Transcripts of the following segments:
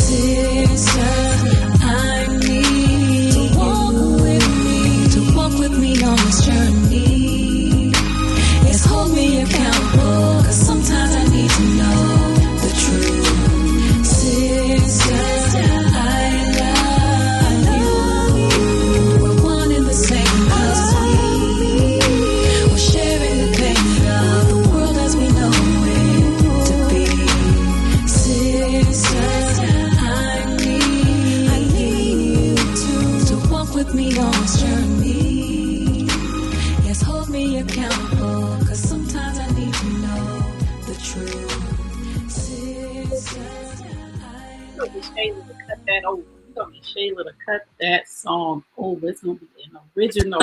Sister, I need to walk with me on this journey. Yes, hold me accountable, cause sometimes I need to know the truth. Sister, I love you. We're one in the same cause we're sharing the pain of the world as we know it to be. Sister, I need you to walk with me on this journey. Yes, hold me accountable, cause sometimes I need to know the truth. Sister, We're gonna get Shayla to cut that over. We're gonna get Shayla to cut that song over. It's gonna be an original.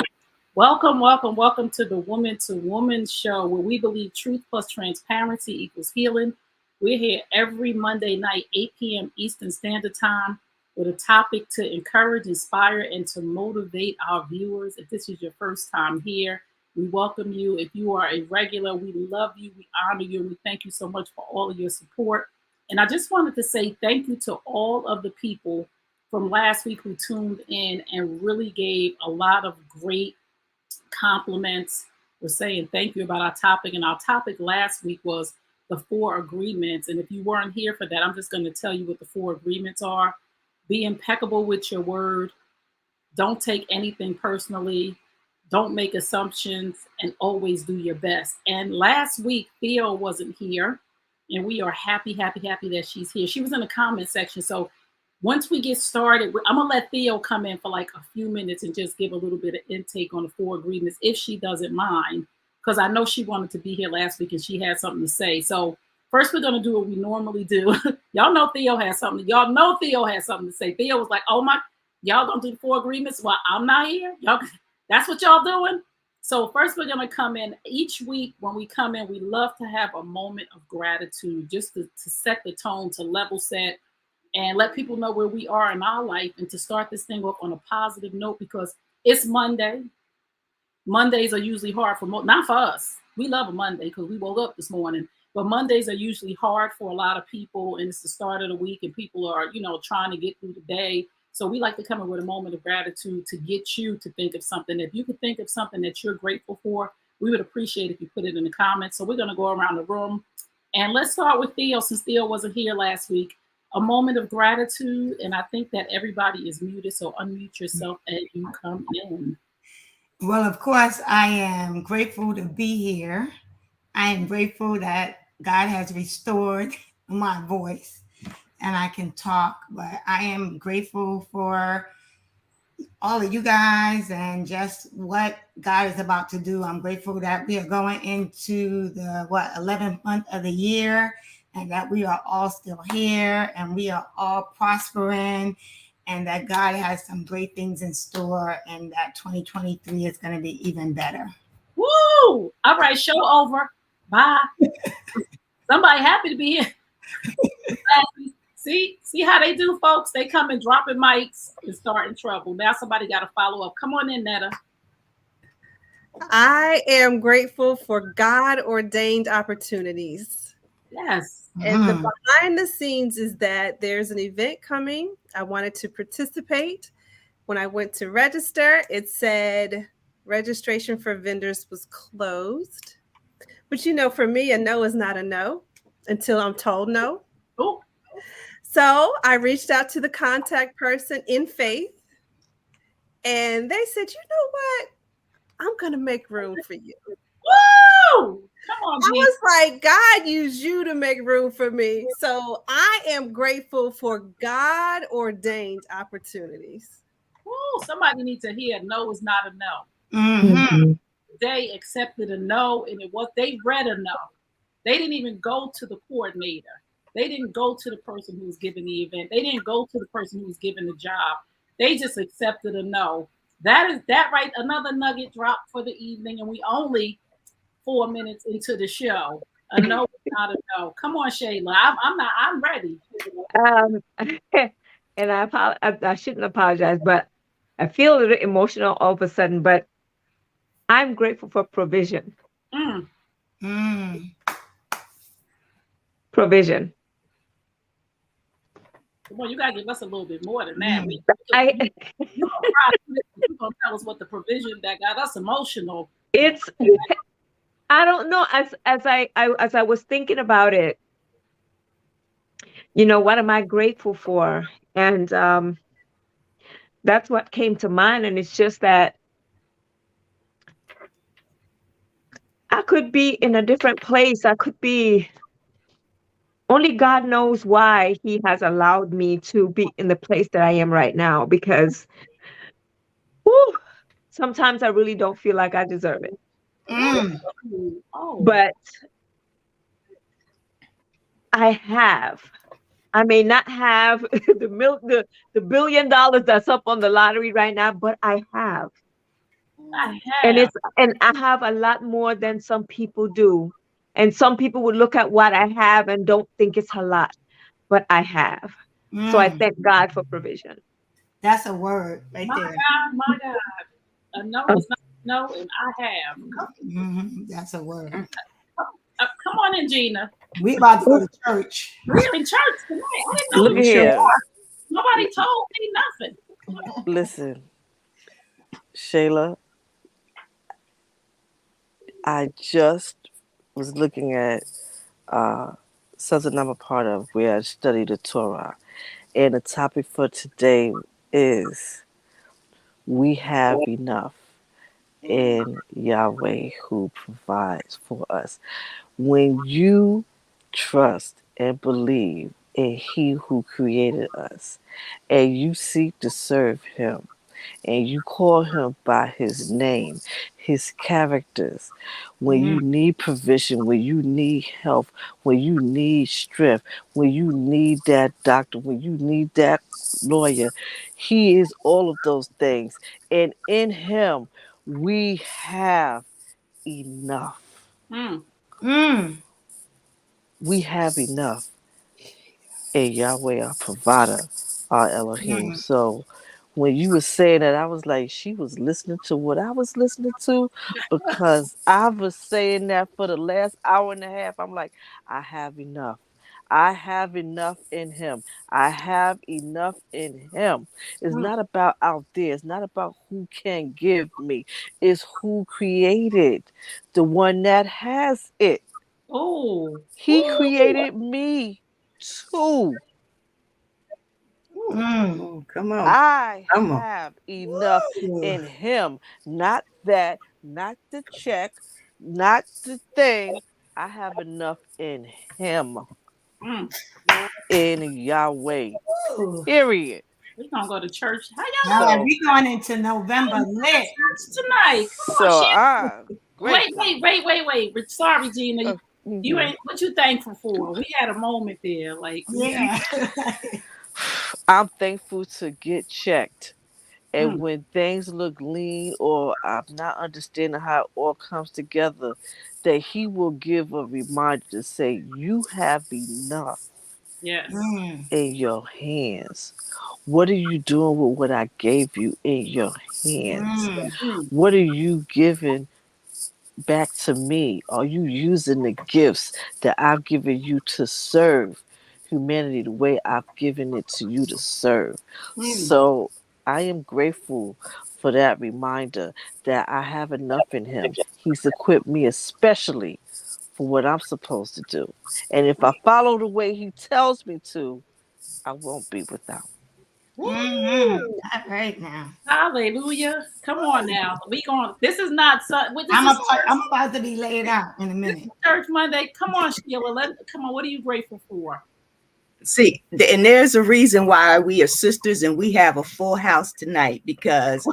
Welcome, welcome, welcome to the Woman to Woman show, where we believe truth plus transparency equals healing. We're here every Monday night, 8 p.m. Eastern Standard Time, with a topic to encourage, inspire, and to motivate our viewers. If this is your first time here, we welcome you. If you are a regular, we love you, we honor you, and we thank you so much for all of your support. And I just wanted to say thank you to all of the people from last week who tuned in and really gave a lot of great compliments. We're saying thank you about our topic. And our topic last week was the 4 agreements. And if you weren't here for that, I'm just going to tell you what the 4 agreements are. Be impeccable with your word. Don't take anything personally. Don't make assumptions, and always do your best. And last week, Theo wasn't here, and we are happy that she's here. She was in the comment section. So once we get started, I'm going to let Theo come in for like a few minutes and just give a little bit of intake on the 4 agreements, if she doesn't mind, because I know she wanted to be here last week and she had something to say. So first, we're going to do what we normally do. Y'all know Theo has something. Y'all know Theo has something to say. Theo was like, oh my, y'all going to do the 4 agreements while I'm not here? Y'all, that's what y'all doing? So first, we're going to come in each week. When we come in, we love to have a moment of gratitude, just to set the tone, to level set, and let people know where we are in our life, and to start this thing off on a positive note, because it's Monday. Mondays are usually hard for not for us. We love a Monday because we woke up this morning. But Mondays are usually hard for a lot of people, and it's the start of the week, and people are, trying to get through the day. So we like to come in with a moment of gratitude to get you to think of something. If you could think of something that you're grateful for, we would appreciate if you put it in the comments. So we're going to go around the room. And let's start with Theo, since Theo wasn't here last week. A moment of gratitude. And I think that everybody is muted, so unmute yourself as you come in. Well, of course, I am grateful to be here. I am grateful that God has restored my voice and I can talk, but I am grateful for all of you guys and just what God is about to do. I'm grateful that we are going into the 11th month of the year, and that we are all still here and we are all prospering, and that God has some great things in store, and that 2023 is going to be even better. Woo! All right, show over. Bye. Somebody happy to be here. See how they do, folks? They come and dropping mics and starting trouble. Now somebody got to follow up. Come on in, Netta. I am grateful for God-ordained opportunities. Yes. And the behind the scenes is that there's an event coming. I wanted to participate. When I went to register, it said registration for vendors was closed. But for me, a no is not a no until I'm told no. Oh. So I reached out to the contact person in faith, and they said, you know what? I'm going to make room for you. Woo! Come on, I was like, God used you to make room for me. So I am grateful for God-ordained opportunities. Woo! Somebody needs to hear no is not a no. Mm-hmm. They accepted a no, and they read a no. They didn't even go to the coordinator. They didn't go to the person who was giving the event. They didn't go to the person who was giving the job. They just accepted a no. That right. Another nugget drop for the evening, and we only 4 minutes into the show. A no is not a no. Come on, Shayla. I'm ready. And I shouldn't apologize, but I feel a little emotional all of a sudden. But I'm grateful for provision. Provision. Come on, you gotta give us a little bit more than that. Mm. You're gonna tell us what the provision that got us emotional. It's I don't know. As I was thinking about it, what am I grateful for? And that's what came to mind. And it's just that I could be in a different place. I could be, only God knows why He has allowed me to be in the place that I am right now, because whew, sometimes I really don't feel like I deserve it. Mm. Oh, But I may not have the $1 billion that's up on the lottery right now, but I have. I And have. I have a lot more than some people do. And some people would look at what I have and don't think it's a lot, but I have. So I Mm. thank God for provision. That's a word right My there. God, my God. A no is not a no, and I have. That's a word. Come on in, Gina. We about to go to church. We're in church tonight. I didn't know Look we at were. here. Nobody told me nothing. Listen, Shayla, I just was looking at something I'm a part of where I study the Torah. And the topic for today is we have enough in Yahweh who provides for us. When you trust and believe in He who created us and you seek to serve Him, and you call Him by His name, His characters, when you need provision, when you need help, when you need strength, when you need that doctor, when you need that lawyer, He is all of those things. And in Him, we have enough. Mm. Mm. We have enough in Yahweh, our provider, our Elohim. Mm. So when you were saying that, I was like, she was listening to what I was listening to, because I was saying that for the last hour and a half. I'm like, I have enough. I have enough in Him. I have enough in Him. It's Mm. not about out there. It's not about who can give me. It's who created, the one that has it. Oh. He created me too. Mm. Oh, come on. I Come on. have enough in Him. Not that, not the check, not the thing. I have enough in Him, Mm. in Yahweh. Ooh. Period. We're gonna go to church. How All y'all right, So, we going into November doing lit. church tonight? Come on, so shit. I'm Wait, grateful. Sorry, Gina. You Mhm. ain't what you thankful for. We had a moment there. Like Yeah. I'm thankful to get checked. And Mm. when things look lean or I'm not understanding how it all comes together, that He will give a reminder to say, you have enough Yes. Mm. in your hands. What are you doing with what I gave you in your hands? Mm. Mm. What are you giving back to me? Are you using the gifts that I've given you to serve humanity the way I've given it to you to serve? Mm. So I am grateful for that reminder that I have enough in Him. He's equipped me especially for what I'm supposed to do. And if I follow the way He tells me to, I won't be without. Mm-hmm. Woo! Not right now. Hallelujah. Come on now. We going this is not this is I'm about to be laid out in a minute. church Monday. Come on, Sheila. Come on. What are you grateful for? See, and there's a reason why we are sisters and we have a full house tonight, because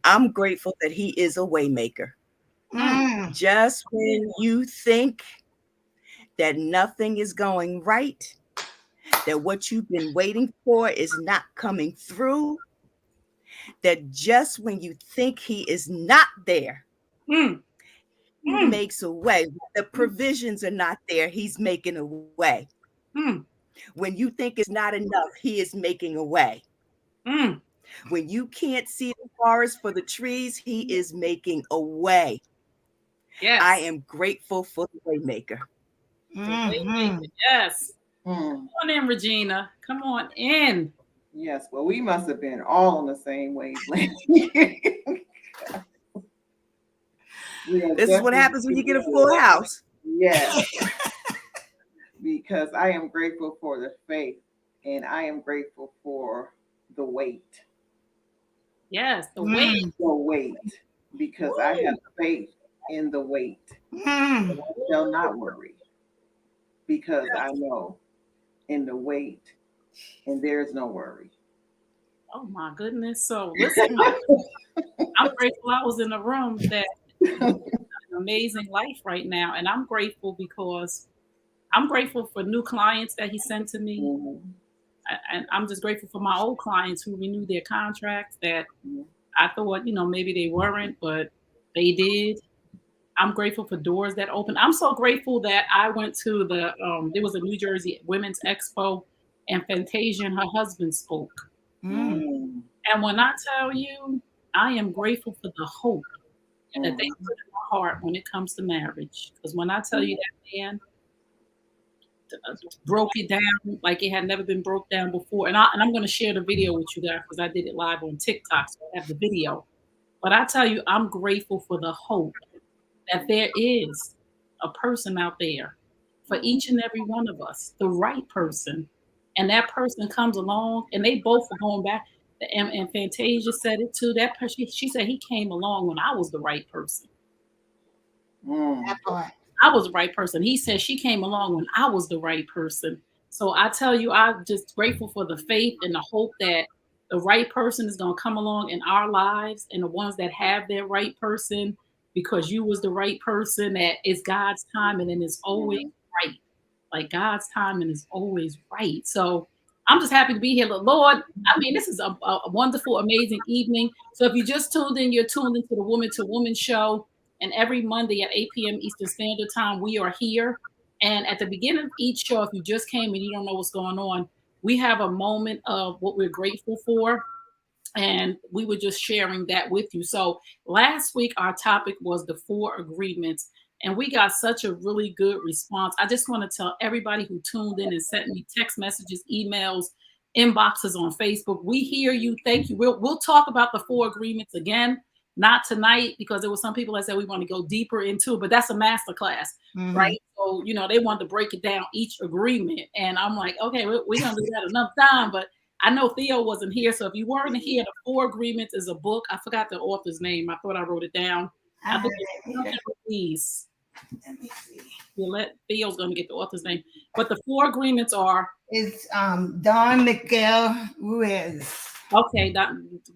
I'm grateful that He is a waymaker. Mm. Just when you think that nothing is going right, that what you've been waiting for is not coming through, that just when you think He is not there, Mm. He Mm. makes a way. The provisions are not there, He's making a way. Mm. When you think it's not enough, He is making a way. Mm. When you can't see the forest for the trees, He is making a way. Yes. I am grateful for the waymaker. Mm-hmm. Yes. Come on in, Regina. Come on in. Yes, well, we must have been all on the same wavelength. This is what happens when you get a full house. Yes. Because I am grateful for the faith, and I am grateful for the wait. Yes, the wait. The wait. Because I have faith in the wait. I shall not worry. Because I know in the wait, and there's no worry. Oh my goodness. So listen, I'm grateful I was in a room that an amazing life right now. And I'm grateful because I'm grateful for new clients that he sent to me. And I'm just grateful for my old clients who renewed their contracts that I thought, maybe they weren't, but they did. I'm grateful for doors that open. I'm so grateful that I went to there was a New Jersey Women's Expo, and Fantasia and her husband spoke. And when I tell you, I am grateful for the hope that they put in my heart when it comes to marriage. Because when I tell you that man broke it down like it had never been broke down before, and I'm going to share the video with you guys because I did it live on TikTok, so I have the video. But I tell you, I'm grateful for the hope that there is a person out there for each and every one of us, the right person. And that person comes along, and they both are going back. And Fantasia said it too. That person, she said he came along when I was the right person. That part. I was the right person. He said she came along when I was the right person. So I tell you, I'm just grateful for the faith and the hope that the right person is going to come along in our lives, and the ones that have their right person, because you was the right person, that it's God's timing and it's always right. Like God's timing is always right. So I'm just happy to be here. Lord, I mean, this is a wonderful, amazing evening. So if you just tuned in, you're tuned into the Woman to Woman show. And every Monday at 8 p.m. Eastern Standard Time, we are here. And at the beginning of each show, if you just came and you don't know what's going on, we have a moment of what we're grateful for. And we were just sharing that with you. So last week, our topic was the 4 agreements. And we got such a really good response. I just want to tell everybody who tuned in and sent me text messages, emails, inboxes on Facebook. We hear you. Thank you. We'll talk about the 4 agreements again. Not tonight, because there were some people that said we want to go deeper into it, but that's a masterclass, right? So, they wanted to break it down, each agreement. And I'm like, okay, we're going to do that another time. But I know Theo wasn't here. So if you weren't here, the 4 agreements is a book. I forgot the author's name. I thought I wrote it down. I think it's let me see. Theo's going to get the author's name. But the 4 agreements are. It's Don Miguel Ruiz. Okay,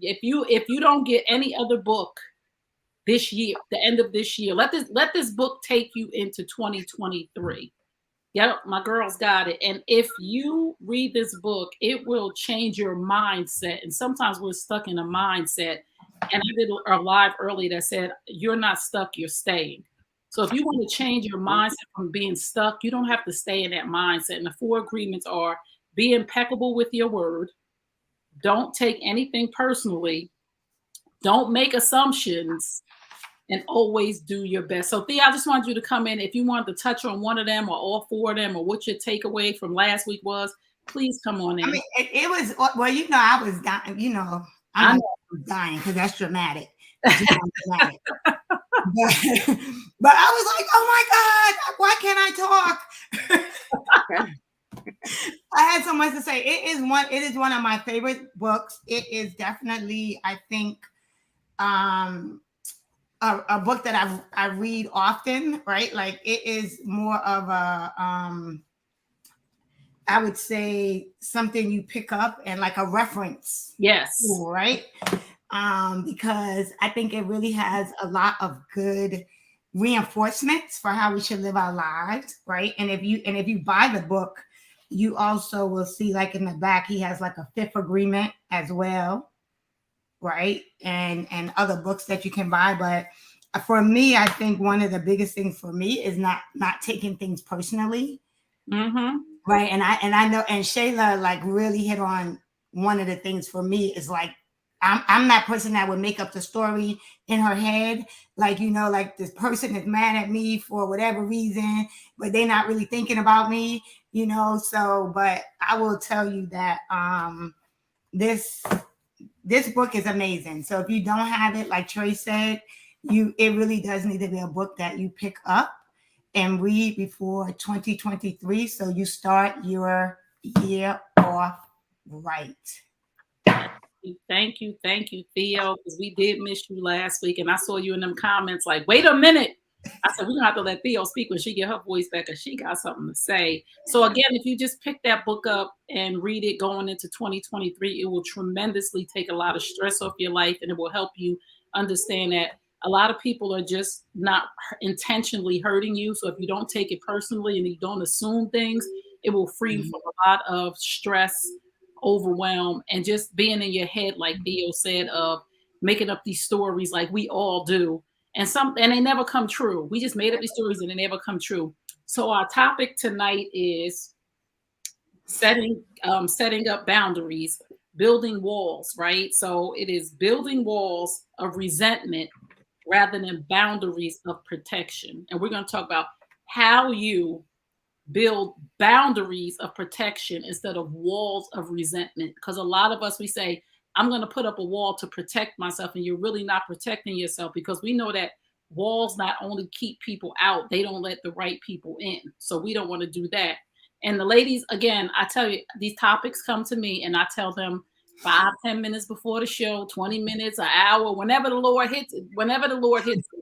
if you don't get any other book this year, the end of this year, let this book take you into 2023. Yep, my girls got it. And if you read this book, it will change your mindset. And sometimes we're stuck in a mindset. And I did a live earlier that said, you're not stuck, you're staying. So if you want to change your mindset from being stuck, you don't have to stay in that mindset. And the 4 agreements are: be impeccable with your word. Don't take anything personally. Don't make assumptions, and always do your best. So Thea, I just wanted you to come in. If you wanted to touch on one of them or all 4 of them, or what your takeaway from last week was, please come on in. I mean, it was, well, I was dying, I'm dying because that's dramatic. But I was like, oh my God, why can't I talk? I had so much to say. It is one of my favorite books. It is definitely, I think, a book that I read often, right? Like, it is more of a I would say something you pick up and like a reference. Yes. Right? Because I think it really has a lot of good reinforcements for how we should live our lives, right? And if you buy the book, you also will see, like, in the back, he has like a 5th agreement as well, right? And other books that you can buy. But for me, I think one of the biggest things for me is not taking things personally. Right. And I know, and Shayla like really hit on one of the things for me is like, I'm that person that would make up the story in her head. Like, like this person is mad at me for whatever reason, but they're not really thinking about me. you know. So, but I will tell you that this book is amazing. So if you don't have it, like Troy said, it really does need to be a book that you pick up and read before 2023, so you start your year off right. Thank you, Theo, because we did miss you last week, and I saw you in them comments like, wait a minute. I said, we're gonna have to let Theo speak when she get her voice back, because she got something to say. So again, if you just pick that book up and read it going into 2023, it will tremendously take a lot of stress off your life, and it will help you understand that a lot of people are just not intentionally hurting you. So if you don't take it personally and you don't assume things, it will free you from a lot of stress, overwhelm, and just being in your head, like Theo said, of making up these stories like we all do. And they never come true. We just made up these stories and they never come true. So our topic tonight is setting up boundaries, building walls, right? So it is building walls of resentment rather than boundaries of protection. And we're going to talk about how you build boundaries of protection instead of walls of resentment. Because a lot of us, we say, I'm going to put up a wall to protect myself, and you're really not protecting yourself, because we know that walls not only keep people out, they don't let the right people in. So we don't want to do that. And the ladies, again, I tell you, these topics come to me and I tell them 5-10 minutes before the show, 20 minutes, an hour, whenever the Lord hits it.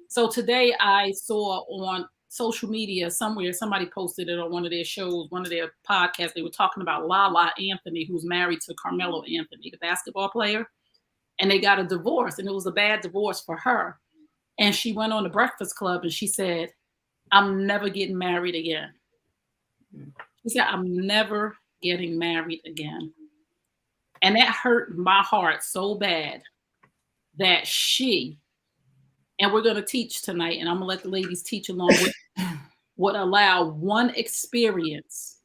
So today I saw on social media somewhere, somebody posted it on one of their shows, one of their podcasts. They were talking about Lala Anthony, who's married to Carmelo Anthony, the basketball player. And they got a divorce, and it was a bad divorce for her. And she went on the Breakfast Club and she said, I'm never getting married again. She said, I'm never getting married again. And that hurt my heart so bad that and we're going to teach tonight, and I'm going to let the ladies teach along with would allow one experience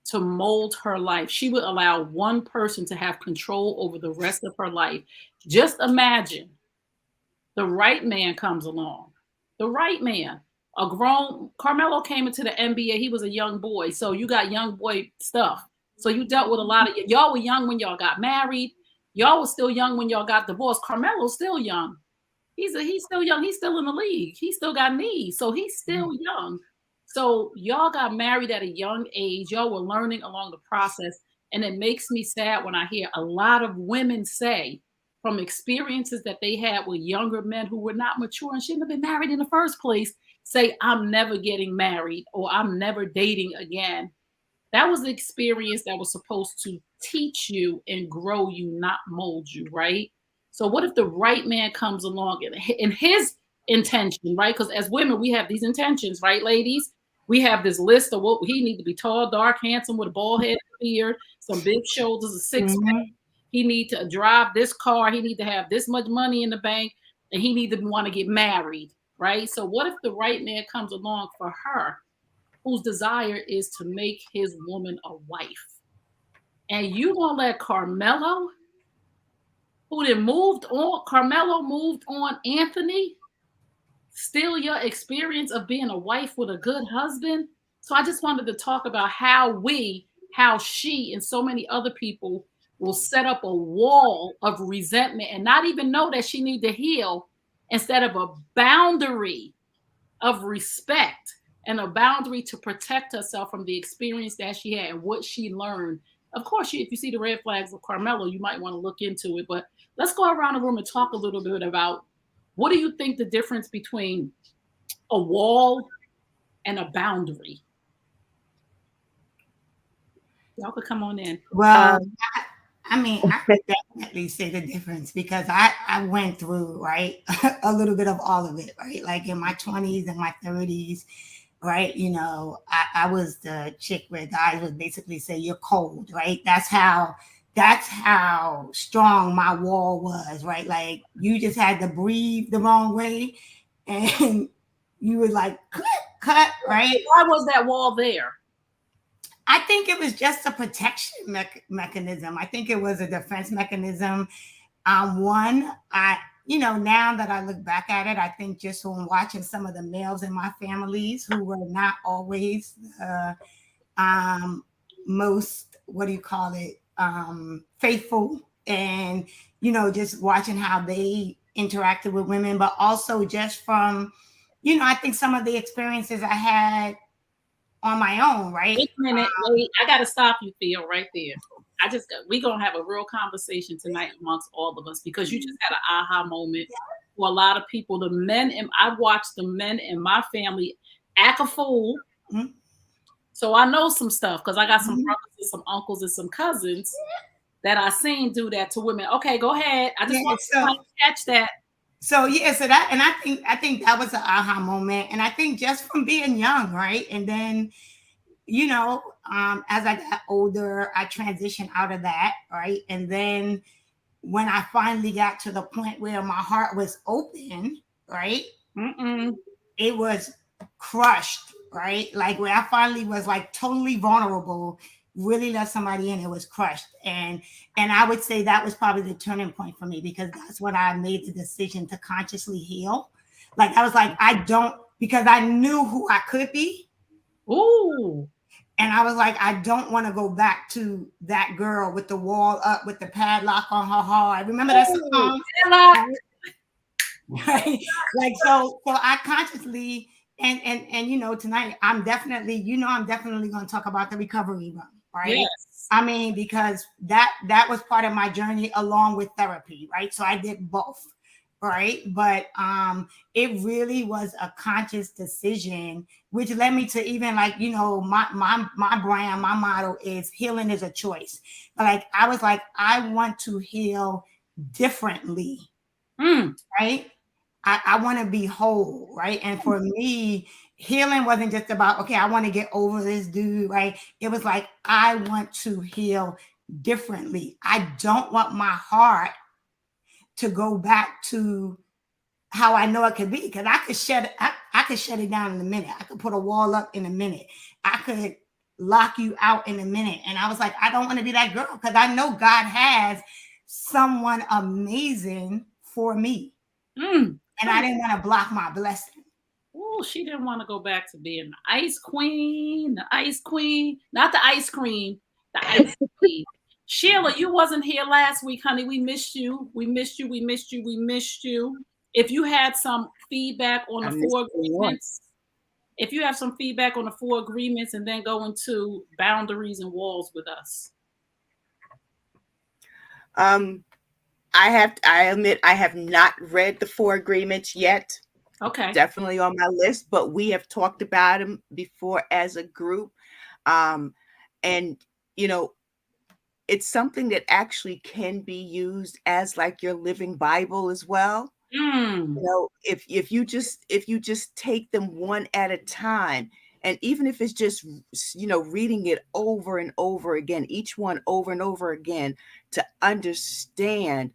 to mold her life. She would allow one person to have control over the rest of her life. Just imagine the right man comes along. The right man. Carmelo came into the NBA. He was a young boy. So you got young boy stuff. So you dealt with a lot of, y'all were young when y'all got married. Y'all were still young when y'all got divorced. Carmelo's still young. He's still young. He's still in the league. He still got knees. So he's still young. So y'all got married at a young age. Y'all were learning along the process. And it makes me sad when I hear a lot of women say, from experiences that they had with younger men who were not mature and shouldn't have been married in the first place, say, I'm never getting married, or I'm never dating again. That was the experience that was supposed to teach you and grow you, not mold you, right? So what if the right man comes along in his intention, right? Because as women, we have these intentions, right, ladies? We have this list of what he need to be: tall, dark, handsome, with a bald head, beard, some big shoulders, a six-pack. He need to drive this car. He need to have this much money in the bank, and he need to want to get married, right? So what if the right man comes along for her, whose desire is to make his woman a wife? And you gonna let Carmelo, Carmelo moved on Anthony, steal your experience of being a wife with a good husband? So I just wanted to talk about how she and so many other people will set up a wall of resentment and not even know that she need to heal, instead of a boundary of respect and a boundary to protect herself from the experience that she had and what she learned. Of course, if you see the red flags of Carmelo, you might want to look into it. But let's go around the room and talk a little bit about, what do you think the difference between a wall and a boundary? Y'all could come on in. Well, I mean, I could definitely say the difference, because I went through, right, a little bit of all of it, right? Like in my 20s and my 30s, right? You know, I was the chick where guys would basically say, you're cold, right? That's how strong my wall was, right? Like you just had to breathe the wrong way and you would like cut, right? Why was that wall there? I think it was just a protection mechanism. I think it was a defense mechanism. Now that I look back at it, I think just from watching some of the males in my families who were not always most, what do you call it, faithful, and just watching how they interacted with women, but also just from I think some of the experiences I had on my own, right? Wait a minute, wait. I gotta stop you, Theo, right there. We're gonna have a real conversation tonight amongst all of us, because you just had an aha moment for a lot of people. I've watched the men in my family act a fool. Mm-hmm. So I know some stuff, because I got some brothers and some uncles and some cousins that I seen do that to women. Okay, go ahead. I just want to catch that. So that, and I think that was an aha moment, and I think just from being young, right? And then, as I got older, I transitioned out of that, right? And then when I finally got to the point where my heart was open, right? It was crushed, right? Like where I finally was like totally vulnerable, really let somebody in, it was crushed. And I would say that was probably the turning point for me, because that's when I made the decision to consciously heal. Like I was like, because I knew who I could be. Ooh. And I was like, I don't want to go back to that girl with the wall up with the padlock on her heart. Remember that song? Right? Like so I consciously and tonight I'm definitely going to talk about the recovery room, right? Yes. I mean, because that was part of my journey along with therapy, right? So I did both, right? But it really was a conscious decision, which led me to even like, my brand, my motto is healing is a choice. But like I was like, I want to heal differently, right? I want to be whole, right? And for me, healing wasn't just about, okay, I want to get over this dude, right? It was like, I want to heal differently. I don't want my heart to go back to how I know it could be, because I could shut it down in a minute. I could put a wall up in a minute. I could lock you out in a minute. And I was like, I don't want to be that girl, because I know God has someone amazing for me. And I didn't want to block my blessing. Oh, she didn't want to go back to being the ice queen, not the ice cream, the ice queen. Sheila, you wasn't here last week, honey. We missed you. If you had some feedback on the 4 agreements, and then go into boundaries and walls with us. I admit I have not read the 4 agreements yet. Okay. Definitely on my list, but we have talked about them before as a group. And, it's something that actually can be used as like your living Bible as well. If you just take them one at a time, and even if it's just, reading it over and over again, each one over and over again, to understand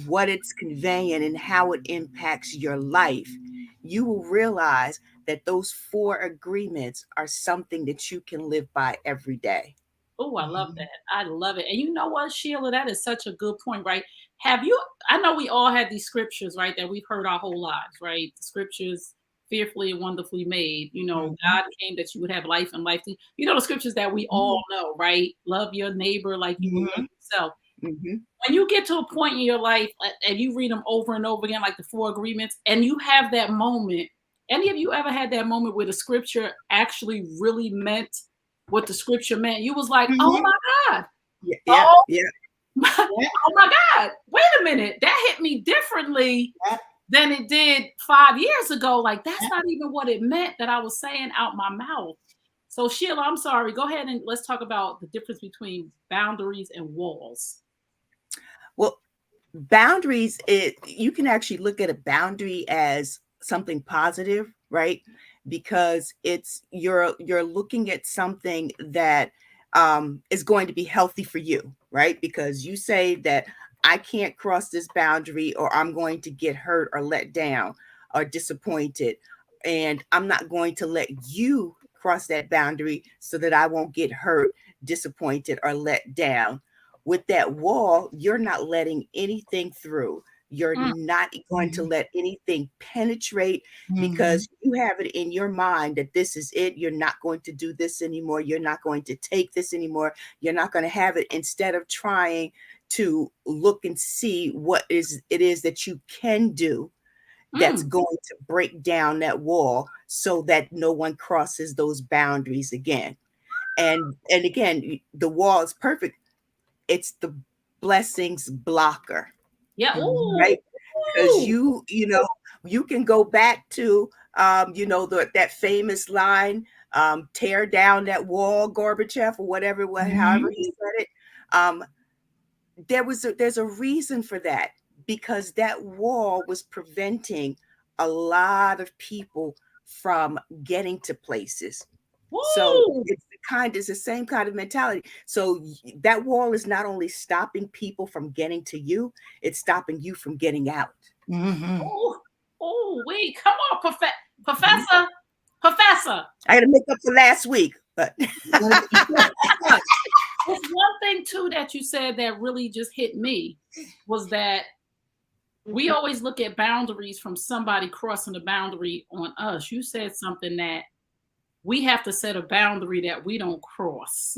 what it's conveying and how it impacts your life, you will realize that those 4 agreements are something that you can live by every day. Oh, I love that. I love it. And you know what, Sheila, that is such a good point, right? I know we all had these scriptures, right, that we've heard our whole lives, right? The scriptures, fearfully and wonderfully made. God came that you would have life and life. The scriptures that we all know, right? Love your neighbor like you love yourself. When you get to a point in your life and you read them over and over again, like the 4 agreements, and you have that moment, any of you ever had that moment where the scripture actually really meant what the scripture meant? You was like, oh my God. Oh my God. Wait a minute. That hit me differently than it did 5 years ago. Like, that's not even what it meant that I was saying out my mouth. So Sheila, I'm sorry. Go ahead and let's talk about the difference between boundaries and walls. Well, boundaries, you can actually look at a boundary as something positive, right? Because you're looking at something that is going to be healthy for you, right? Because you say that I can't cross this boundary, or I'm going to get hurt or let down or disappointed, and I'm not going to let you cross that boundary so that I won't get hurt, disappointed, or let down. With that wall, you're not letting anything through. You're not going to let anything penetrate because you have it in your mind that this is it. You're not going to do this anymore. You're not going to take this anymore. You're not going to have it, instead of trying to look and see what it is that you can do that's going to break down that wall so that no one crosses those boundaries again. And again, the wall is perfect. It's the blessings blocker. Yeah. Ooh. Right. Because you know, you can go back to, you know, that famous line, tear down that wall, Gorbachev, or whatever, however he said it. There's a reason for that, because that wall was preventing a lot of people from getting to places. Woo! So it's the same kind of mentality. So that wall is not only stopping people from getting to you, it's stopping you from getting out. Oh, wait, come on, Professor. I got to make up for last week, but there's one thing too that you said that really just hit me, was that we always look at boundaries from somebody crossing the boundary on us. You said something that we have to set a boundary that we don't cross.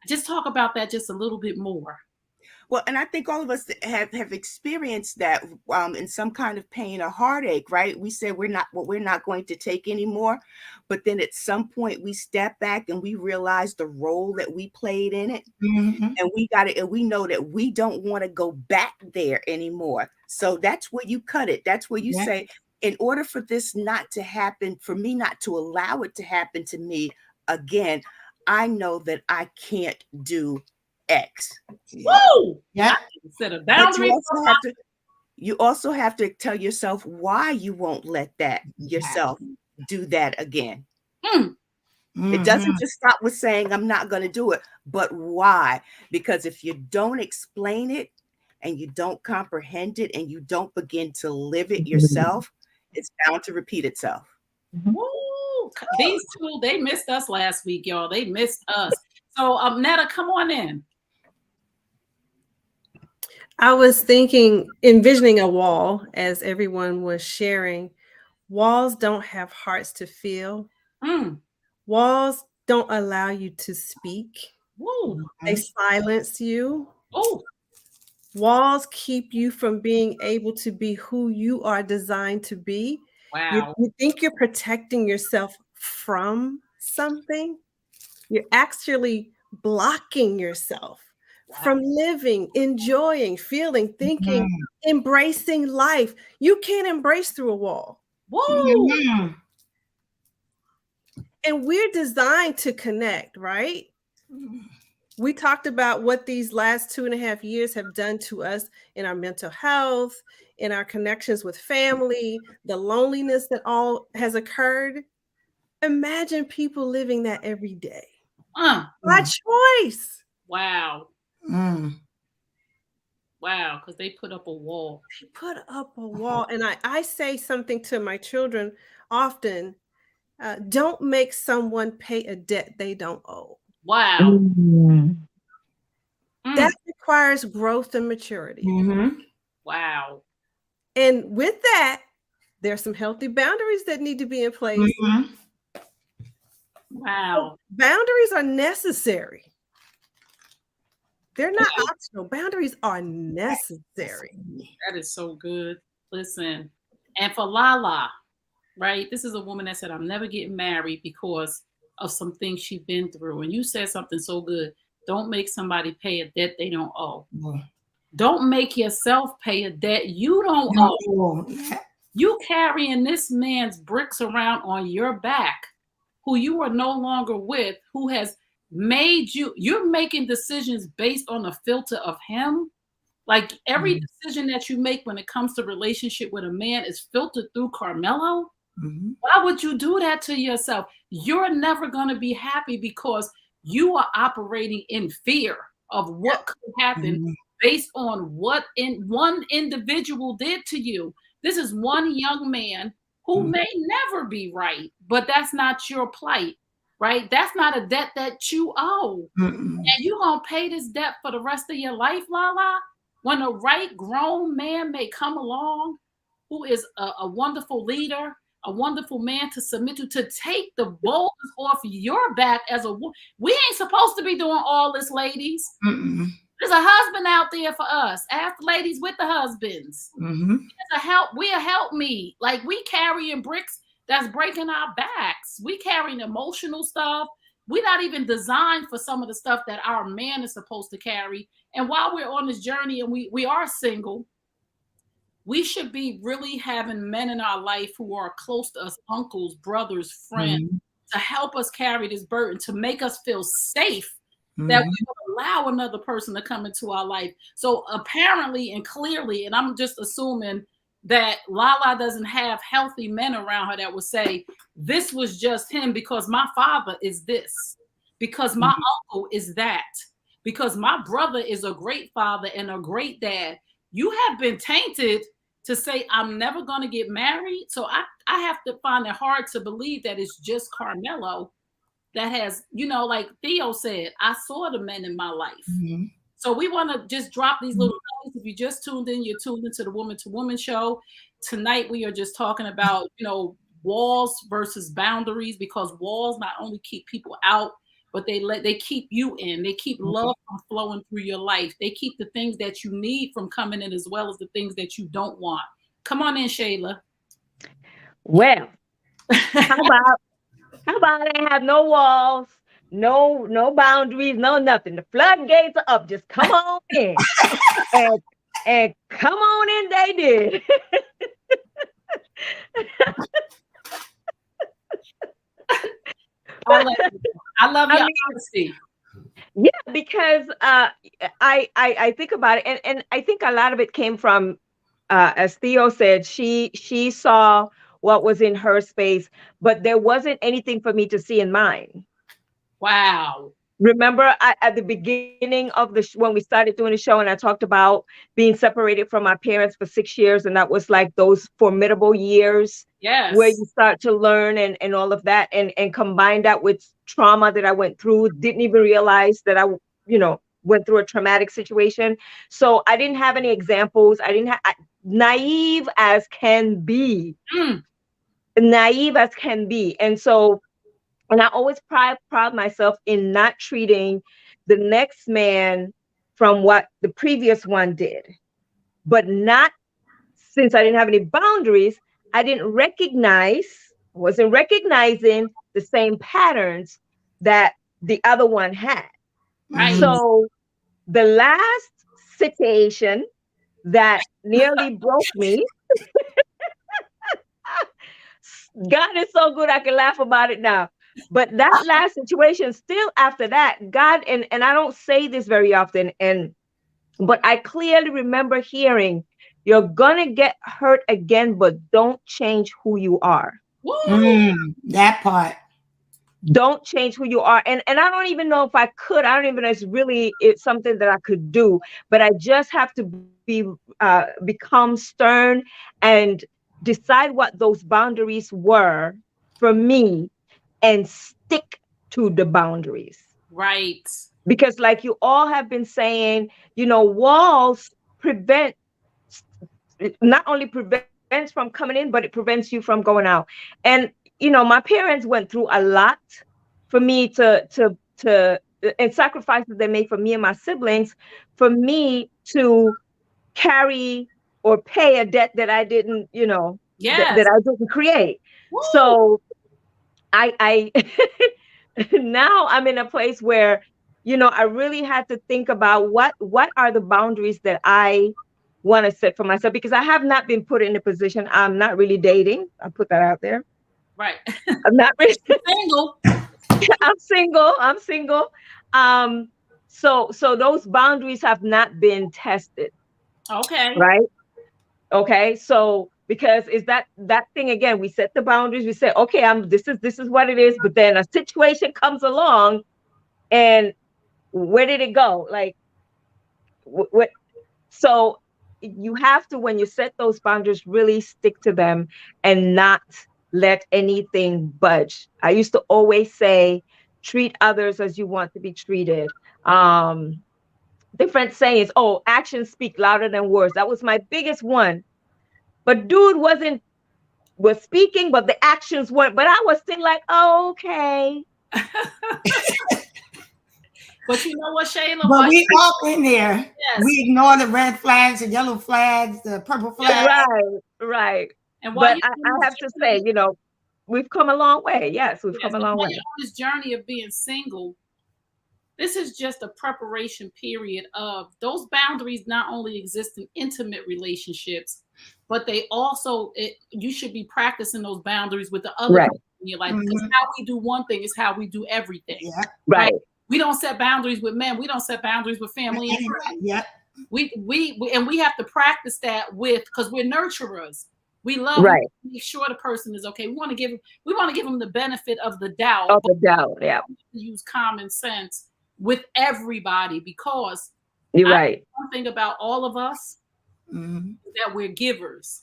Just talk about that just a little bit more. Well, and I think all of us have experienced that in some kind of pain or heartache, right? We say we're not going to take anymore, but then at some point we step back and we realize the role that we played in it, and we know that we don't want to go back there anymore. So that's where you cut it. That's where you say, in order for this not to happen, for me not to allow it to happen to me again, I know that I can't do X. Woo! Yeah. Set a boundary. You also have to tell yourself why you won't let that yourself do that again. It doesn't just stop with saying I'm not going to do it, but why? Because if you don't explain it and you don't comprehend it and you don't begin to live it yourself, it's bound to repeat itself. Woo! These two, they missed us last week, y'all. They missed us. So Netta, come on in. I was envisioning a wall as everyone was sharing. Walls don't have hearts to feel. Walls don't allow you to speak. They silence you. Walls keep you from being able to be who you are designed to be. Wow. You think you're protecting yourself from something. You're actually blocking yourself from living, enjoying, feeling, thinking, embracing life. You can't embrace through a wall. Whoa. And we're designed to connect, right? We talked about what these last 2.5 years have done to us in our mental health, in our connections with family, the loneliness that all has occurred. Imagine people living that every day. By choice. Wow. Wow, because they put up a wall. They put up a wall. And I say something to my children often, don't make someone pay a debt they don't owe. Wow. That requires growth and maturity. Wow. And with that, there's some healthy boundaries that need to be in place. Wow. So boundaries are necessary. They're not optional. Boundaries are necessary. That is so good. Listen, and for Lala, right? This is a woman that said, I'm never getting married because of some things she's been through. And you said something so good. Don't make somebody pay a debt they don't owe. Don't make yourself pay a debt you don't owe. You carrying this man's bricks around on your back, who you are no longer with, who has made you're making decisions based on the filter of him. Like every decision that you make when it comes to relationship with a man is filtered through Carmelo. Why would you do that to yourself? You're never going to be happy because you are operating in fear of what could happen based on what one individual did to you. This is one young man who may never be right, but that's not your plight, right? That's not a debt that you owe. And you're going to pay this debt for the rest of your life, Lala? when a right grown man may come along who is a wonderful leader, a wonderful man to submit to take the boldness off your back as a woman. We ain't supposed to be doing all this, ladies. Mm-mm. There's a husband out there for us. Ask the ladies with the husbands. Mm-hmm. There's a help. We a help me. Like, we carrying bricks that's breaking our backs. We carrying emotional stuff. We're not even designed for some of the stuff that our man is supposed to carry. And while we're on this journey and we are single, we should be really having men in our life who are close to us, uncles, brothers, friends, to help us carry this burden, to make us feel safe that we will allow another person to come into our life. So apparently and clearly, and I'm just assuming that Lala doesn't have healthy men around her that would say, this was just him because my father is this, because my uncle is that, because my brother is a great father and a great dad. You have been tainted to say, I'm never going to get married. So I have to find it hard to believe that it's just Carmelo that has, like Theo said, I saw the men in my life. Mm-hmm. So we want to just drop these little things. If you just tuned in, you're tuned into the Woman to Woman show. Tonight, we are just talking about, walls versus boundaries, because walls not only keep people out, but they keep you in. They keep love from flowing through your life. They keep the things that you need from coming in, as well as the things that you don't want. Come on in, Shayla. Well, how about I have no walls, no boundaries, no nothing. The floodgates are up. Just come on in. and come on in, they did. I love your honesty. Yeah, because I think about it, and I think a lot of it came from, as Theo said, she saw what was in her space, but there wasn't anything for me to see in mine. Wow. Remember at the beginning of when we started doing the show, and I talked about being separated from my parents for 6 years, and that was like those formidable years, yes, where you start to learn and all of that, and combine that with trauma that I went through. Didn't even realize that I went through a traumatic situation. So I didn't have any examples. I didn't have, naive as can be. Naive as can be. And so, and I always pride myself in not treating the next man from what the previous one did. But not, since I didn't have any boundaries, I wasn't recognizing the same patterns that the other one had. Right. So the last situation that nearly broke me, God is so good, I can laugh about it now. But that last situation, still after that, God, and I don't say this very often, but I clearly remember hearing, you're gonna get hurt again, but don't change who you are. That part. Don't change who you are. And I don't even know if I could. I don't even know if it's something that I could do, but I just have to become stern and decide what those boundaries were for me and stick to the boundaries. Right. Because like you all have been saying, walls not only prevents from coming in, but it prevents you from going out. And my parents went through a lot for me and sacrifices they made for me and my siblings, for me to carry or pay a debt that I didn't, that I didn't create. Woo. So I now I'm in a place where, I really had to think about what are the boundaries that I want to set for myself, because I have not been put in a position. I'm not really dating. I'll put that out there. Right. I'm not really single. I'm single. So those boundaries have not been tested. Okay. Right. Okay. So because it's that thing again, we set the boundaries. We say, okay, this is what it is. But then a situation comes along, and where did it go? Like, what? So you have to, when you set those boundaries, really stick to them and not let anything budge. I used to always say, treat others as you want to be treated. different sayings. Oh, actions speak louder than words. That was my biggest one. But dude was speaking, but the actions weren't. But I was still like, oh, okay. But you know what, Shayla? But we all in there. Yes. We ignore the red flags, the yellow flags, the purple flags. Right. And but I have to say, we've come a long way. Yes, we've come a long way. On this journey of being single, this is just a preparation period of those boundaries not only exist in intimate relationships, but they also, you should be practicing those boundaries with the other people in your life. Because how we do one thing is how we do everything. Yeah. Right. We don't set boundaries with men. We don't set boundaries with family and friends. Yeah. We have to practice that because we're nurturers. We love to make sure the person is okay. We want to give them the benefit of the doubt. Yeah. Use common sense with everybody, because you're right. One thing about all of us is that we're givers.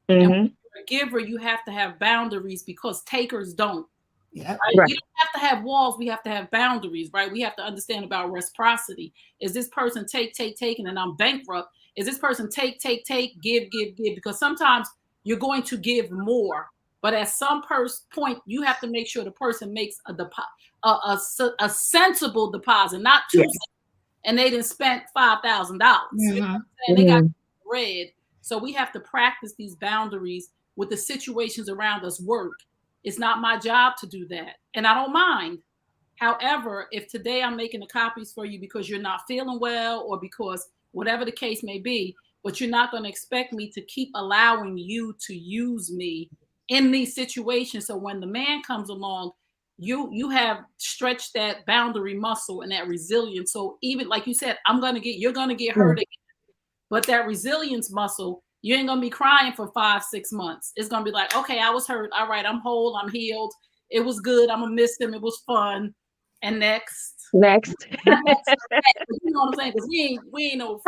Mm-hmm. And when you're a giver, you have to have boundaries, because takers don't. Yeah. Right? We don't have to have walls. We have to have boundaries, right? We have to understand about reciprocity. Is this person take, and I'm bankrupt? Is this person take, give? Because sometimes you're going to give more, but at some point, you have to make sure the person makes a sensible deposit, not two cents, and they didn't spend $5,000. You know what I'm saying? They got bread. So we have to practice these boundaries with the situations around us work. It's not my job to do that, and I don't mind. However, if today I'm making the copies for you because you're not feeling well, or because whatever the case may be, but you're not going to expect me to keep allowing you to use me in these situations. So when the man comes along, you have stretched that boundary muscle and that resilience. So even like you said, you're going to get hurt again, but that resilience muscle, you ain't going to be crying for 5-6 months. It's going to be like, okay, I was hurt. All right, I'm whole. I'm healed. It was good. I'm going to miss him. It was fun. And next. You know what I'm saying? Because we ain't no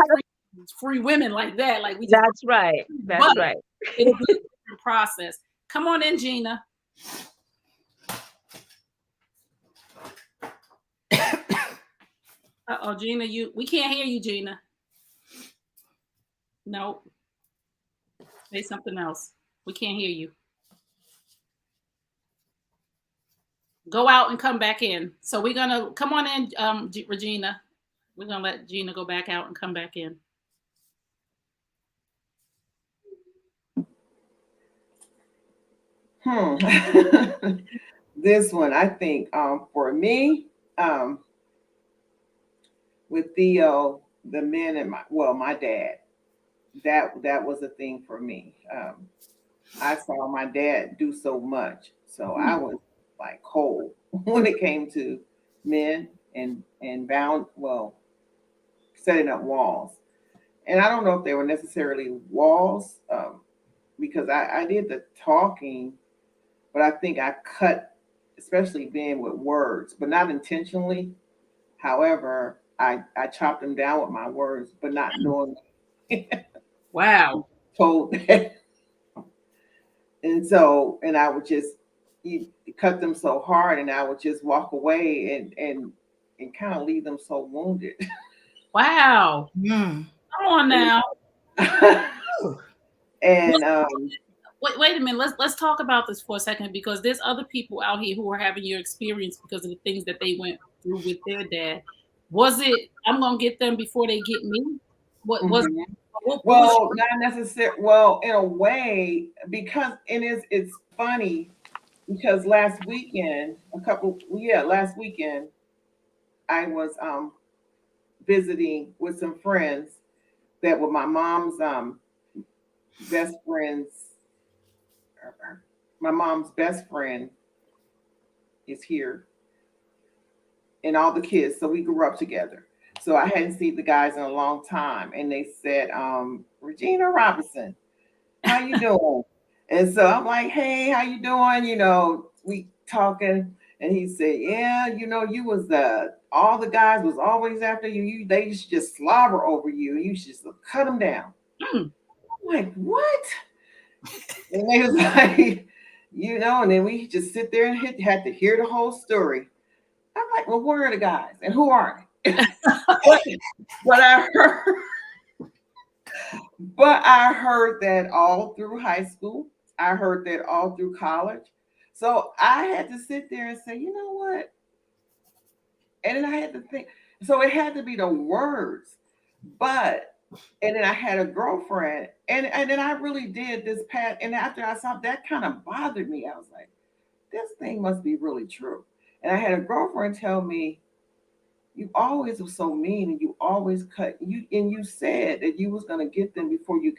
free women like that. Like we. That's right. That's right. It'll be a different process. Come on in, Gina. Uh-oh, Gina, we can't hear you, Gina. Nope. Say something else. We can't hear you. Go out and come back in. So we're gonna come on in, Regina. We're gonna let Gina go back out and come back in. This one, I think, for me, with Theo, the men and my dad, that was a thing for me. I saw my dad do so much, so I was like cold when it came to men and setting up walls. And I don't know if they were necessarily walls, because I did the talking, but I think I cut, especially being with words, but not intentionally. However, I chopped them down with my words, but not knowing. Wow. Told that. And I would just cut them so hard, and I would just walk away and kind of leave them so wounded. Wow. Come on now. And wait a minute. Let's talk about this for a second, because there's other people out here who are having your experience because of the things that they went through with their dad. Was it, I'm gonna get them before they get me? What was it? Well, not necessarily. Well, in a way, because it's funny, because last weekend, last weekend, I was visiting with some friends that were my mom's best friends. My mom's best friend is here, and all the kids. So we grew up together. So I hadn't seen the guys in a long time, and they said, Regina Robinson, how you doing? And so I'm like, hey, how you doing? We talking, and he said, yeah, you was all the guys was always after you. They used to just slobber over you. You should just cut them down. I'm like, what? And they was like, and then we just sit there and had to hear the whole story. I'm like, well, where are the guys and who are they? But I heard that all through high school. I heard that all through college. So I had to sit there and say, you know what? And then I had to think. So it had to be the words. But and then I had a girlfriend, and then I really did this pat. And after I saw that, kind of bothered me. I was like, this thing must be really true. And I had a girlfriend tell me, you always were so mean, and you always cut you. And you said that you was gonna get them before they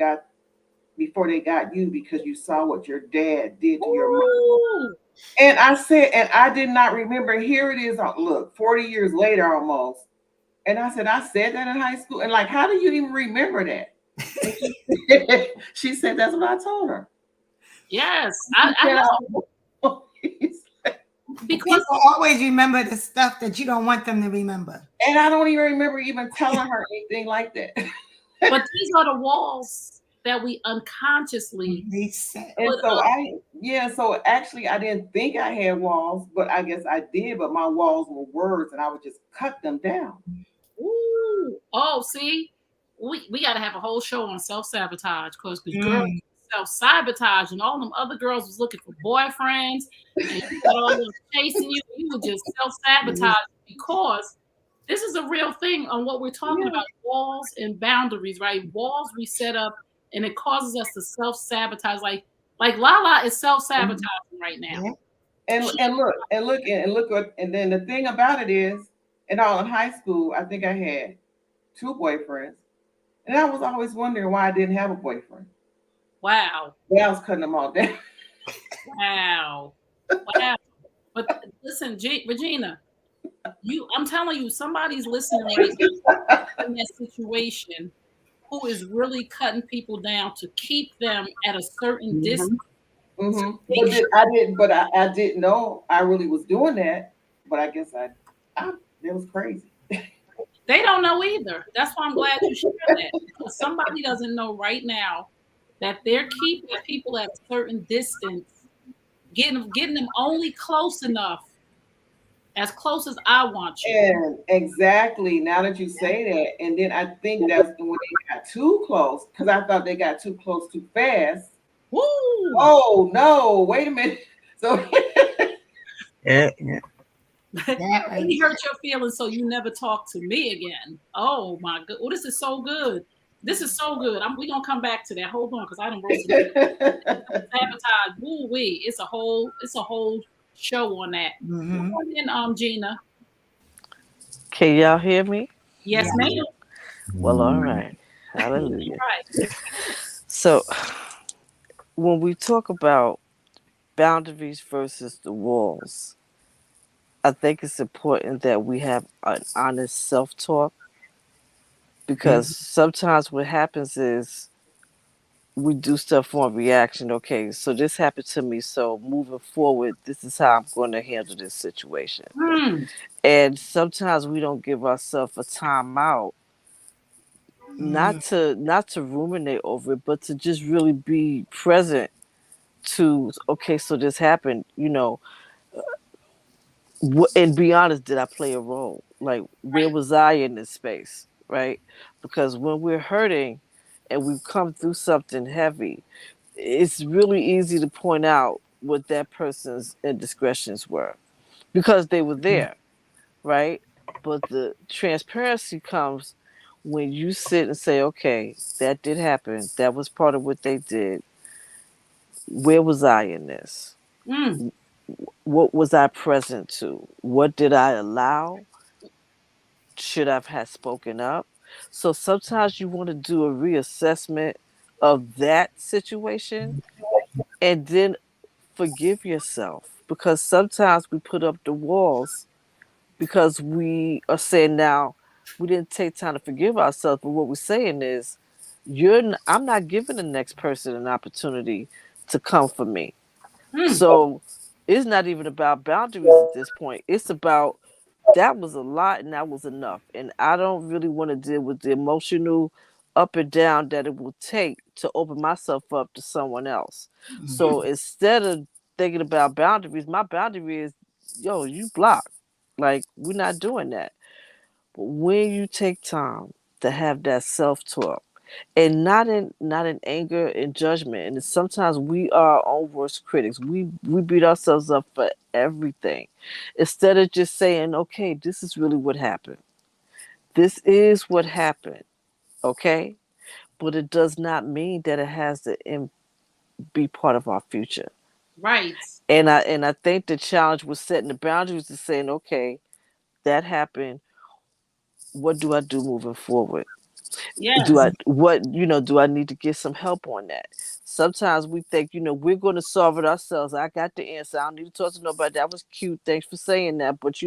got you because you saw what your dad did to your mom. And I said, and I did not remember. Here it is. Look, 40 years later almost. And I said that in high school. And like, how do you even remember that? She said, that's what I told her. Yes. I know. Because people always remember the stuff that you don't want them to remember. And I don't even remember even telling her anything like that. But these are the walls that we unconsciously reset. And so actually I didn't think I had walls, but I guess I did. But my walls were words, and I would just cut them down. Ooh. Oh, see, we got to have a whole show on self-sabotage because girls self-sabotage, and all them other girls was looking for boyfriends, and you got all them chasing you. You were just self-sabotage because this is a real thing on what we're talking about: walls and boundaries, right? Walls we set up, and it causes us to self-sabotage. Like Lala is self-sabotaging right now. And then the thing about it is, in high school, I think I had 2 boyfriends, and I was always wondering why I didn't have a boyfriend. Wow. Yeah, I was cutting them all down. Wow. But listen, Regina, I'm telling you, somebody's listening right now in that situation who is really cutting people down to keep them at a certain distance. Mm-hmm. I didn't know I really was doing that. But I guess it was crazy. They don't know either. That's why I'm glad you shared that. Because somebody doesn't know right now that they're keeping people at a certain distance, getting them only close enough, as close as I want you. And exactly. Now that you say that, and then I think that's when they got too close, because I thought they got too close too fast. Woo! Oh no! Wait a minute. So yeah. He hurt your feelings, so you never talk to me again. Oh my god! Oh, this is so good. This is so good. We're gonna come back to that. Hold on, because I don't sabotage. Woo wee! It's a whole show on that. Mm-hmm. And then, Gina. Can y'all hear me? Yes, ma'am. Well, all right. Hallelujah. Right. So, when we talk about boundaries versus the walls, I think it's important that we have an honest self-talk, because sometimes what happens is we do stuff on reaction. Okay, so this happened to me, so moving forward, this is how I'm going to handle this situation. And sometimes we don't give ourselves a time out, not to ruminate over it, but to just really be present to, okay, so this happened, and be honest, did I play a role? Like, where was I in this space, right? Because when we're hurting and we've come through something heavy, it's really easy to point out what that person's indiscretions were because they were there, right? But the transparency comes when you sit and say, okay, that did happen. That was part of what they did. Where was I in this? What was I present to? What did I allow? Should I have spoken up? So sometimes you want to do a reassessment of that situation and then forgive yourself, because sometimes we put up the walls because we are saying, now we didn't take time to forgive ourselves, but what we're saying is I'm not giving the next person an opportunity to come for me. So it's not even about boundaries at this point. It's about, that was a lot and that was enough. And I don't really want to deal with the emotional up and down that it will take to open myself up to someone else. So instead of thinking about boundaries, my boundary is, you block. Like, we're not doing that. But when you take time to have that self-talk, and not in anger and judgment. And sometimes we are our own worst critics. We beat ourselves up for everything, instead of just saying, okay, this is really what happened. This is what happened. Okay, but it does not mean that it has to be part of our future. Right. And I think the challenge was setting the boundaries and saying, okay, that happened. What do I do moving forward? do Yes. I what do I need to get some help on that? Sometimes we think, we're going to solve it ourselves. I got the answer. I don't need to talk to nobody. That was cute. Thanks for saying that. But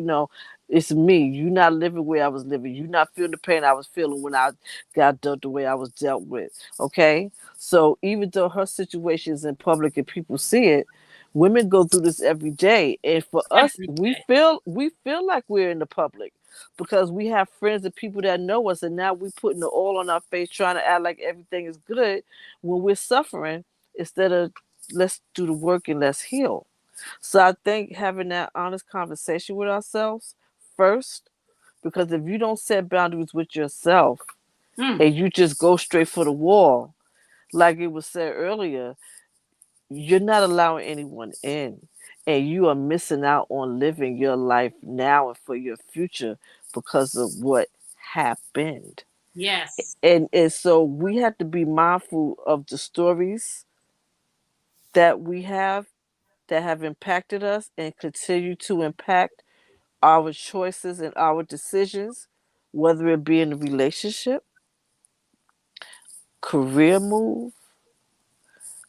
it's me. You not living where I was living. You not feeling the pain I was feeling when I got dealt the way I was dealt with. Okay? So even though her situation is in public and people see it, women go through this every day. And for us, Every we day. feel like we're in the public because we have friends and people that know us, and now we putting the oil on our face trying to act like everything is good when we're suffering, instead of let's do the work and let's heal. So I think having that honest conversation with ourselves first, because if you don't set boundaries with yourself Mm. and you just go straight for the wall, like it was said earlier, you're not allowing anyone in, and you are missing out on living your life now and for your future because of what happened. Yes. And so we have to be mindful of the stories that we have that have impacted us and continue to impact our choices and our decisions, whether it be in a relationship, career move,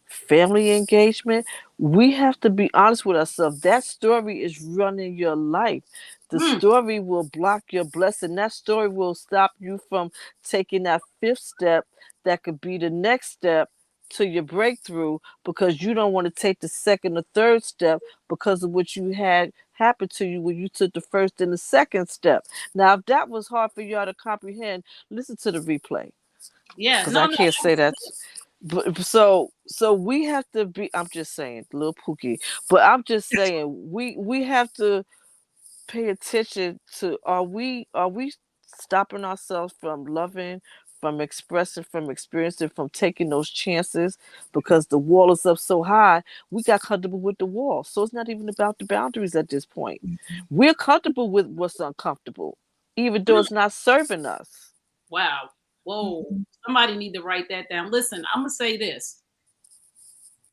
family engagement. We have to be honest with ourselves. That story is running your life. The Mm. story will block your blessing. That story will stop you from taking that fifth step that could be the next step to your breakthrough, because you don't want to take the second or third step because of what you had happen to you when you took the first and the second step. Now, if that was hard for y'all to comprehend, listen to the replay, Yeah. because No, I no. can't say that. But so we have to be. I'm just saying, little Pookie. But I'm just saying, we have to pay attention to, are we stopping ourselves from loving, from expressing, from experiencing, from taking those chances because the wall is up so high. We got comfortable with the wall, so it's not even about the boundaries at this point. We're comfortable with what's uncomfortable, even though Mm. it's not serving us. Wow. Whoa. Somebody need to write that down. Listen, I'm gonna say this.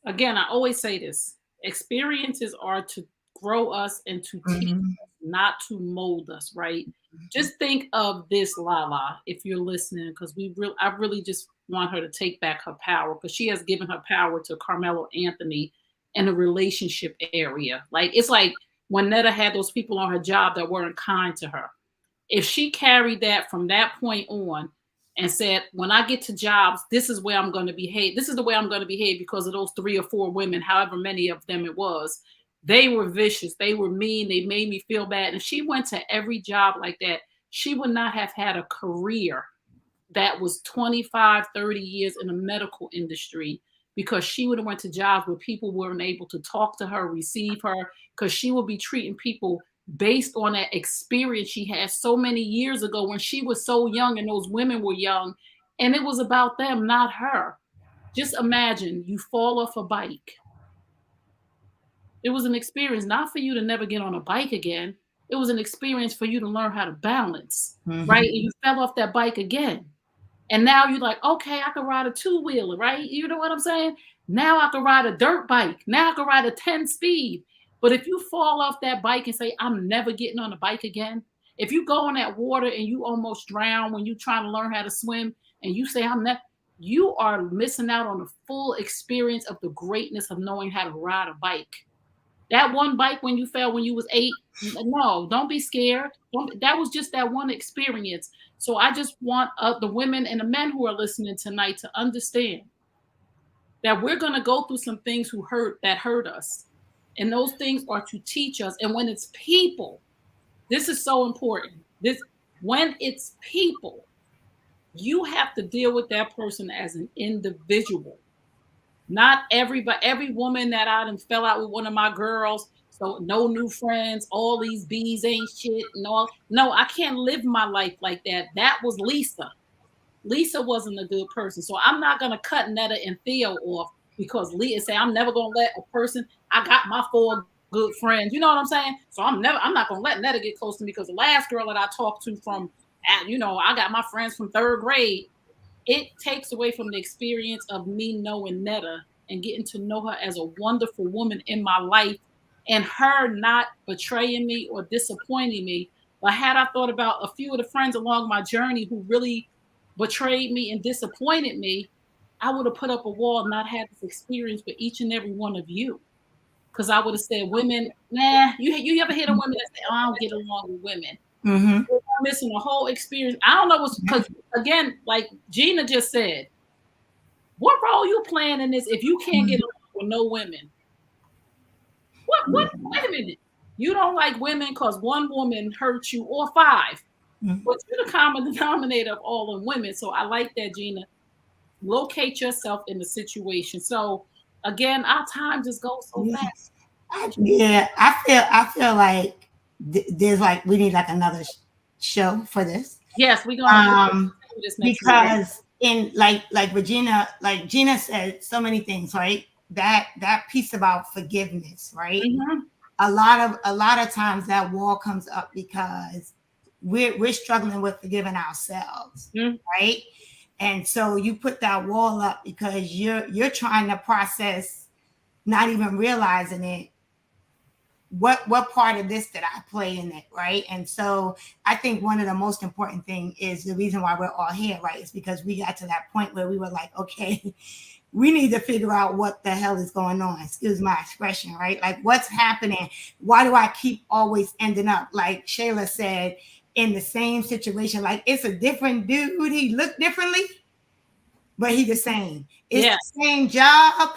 Again, I always say this. Experiences are to grow us and to teach Mhm. us, not to mold us, right? Just think of this, Lala, if you're listening, because I really just want her to take back her power, because she has given her power to Carmelo Anthony in the relationship area. Like, it's like when Netta had those people on her job that weren't kind to her. If she carried that from that point on and said, when I get to jobs, this is where I'm going to behave. This is the way I'm going to behave, because of those 3 or 4 women, however many of them it was. They were vicious. They were mean. They made me feel bad. And she went to every job like that. She would not have had a career that was 25, 30 years in the medical industry, because she would have went to jobs where people weren't able to talk to her, receive her, because she would be treating people based on that experience she had so many years ago when she was so young and those women were young, and it was about them, not her. Just imagine you fall off a bike. It was an experience not for you to never get on a bike again. It was an experience for you to learn how to balance, right? And you fell off that bike again. And now you're like, okay, I can ride a 2-wheeler, right? You know what I'm saying? Now I can ride a dirt bike. Now I can ride a 10 speed. But if you fall off that bike and say, I'm never getting on a bike again, if you go in that water and you almost drown when you're trying to learn how to swim, and you say, I'm not, you are missing out on the full experience of the greatness of knowing how to ride a bike. That one bike when you fell when you was 8, no, don't be scared. That was just that one experience. So I just want the women and the men who are listening tonight to understand that we're going to go through some things that hurt us. And those things are to teach us. And when it's people, this is so important. When it's people, you have to deal with that person as an individual. Not every woman that I done fell out with one of my girls. So no new friends, all these bees ain't shit and all. No, I can't live my life like that. That was Lisa. Lisa wasn't a good person. So I'm not going to cut Netta and Theo off because Lisa say I'm never going to let a person, I got my 4 good friends. You know what I'm saying? So I'm not going to let Netta get close to me because the last girl that I talked to from, I got my friends from 3rd grade. It takes away from the experience of me knowing Netta and getting to know her as a wonderful woman in my life and her not betraying me or disappointing me. But had I thought about a few of the friends along my journey who really betrayed me and disappointed me, I would have put up a wall and not had this experience for each and every one of you. Because I would have said, women, nah, you ever hear the women that say, oh, I don't get along with women? Mm-hmm. We're missing the whole experience. I don't know what's, because again, like Gina just said, what role you playing in this if you can't get along with no women? Wait a minute. You don't like women because one woman hurt you or 5. But you're the common denominator of all the women. So I like that, Gina. Locate yourself in the situation. So again, our time just goes so fast. I feel like there's like we need like another show for this. Yes, we're gonna do this next because in like Regina, like Gina said so many things, right? That piece about forgiveness, right? Mm-hmm. A lot of times that wall comes up because we're struggling with forgiving ourselves, right? And so you put that wall up because you're trying to process, not even realizing it. What part of this did I play in it, right? And so I think one of the most important thing is the reason why we're all here, right? Is because we got to that point where we were like, okay, we need to figure out what the hell is going on. Excuse my expression, right? Like what's happening? Why do I keep always ending up, like Shayla said, in the same situation? Like it's a different dude. He looked differently, but he the same. It's the same job.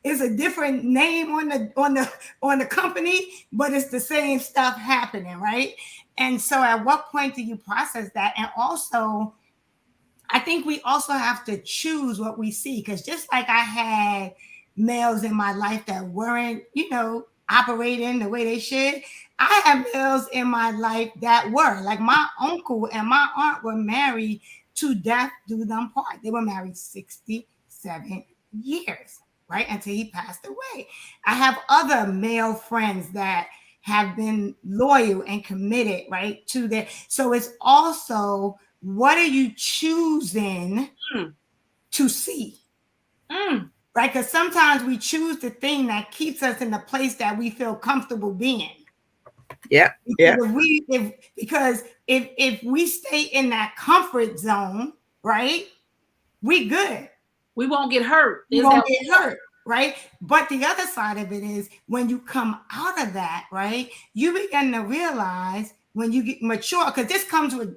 It's a different name on the company, but it's the same stuff happening, right? And so at what point do you process that? And also, I think we also have to choose what we see, because just like I had males in my life that weren't, operating the way they should, I have males in my life that were. Like my uncle and my aunt were married to death do them part. They were married 67 years, right? Until he passed away. I have other male friends that have been loyal and committed, right, to that. So it's also, what are you choosing to see? Right? Because sometimes we choose the thing that keeps us in the place that we feel comfortable being. Yeah. Because if we stay in that comfort zone, right, we good. We won't get hurt. We won't get hurt, right? But the other side of it is when you come out of that, right, you begin to realize when you get mature, because this comes with,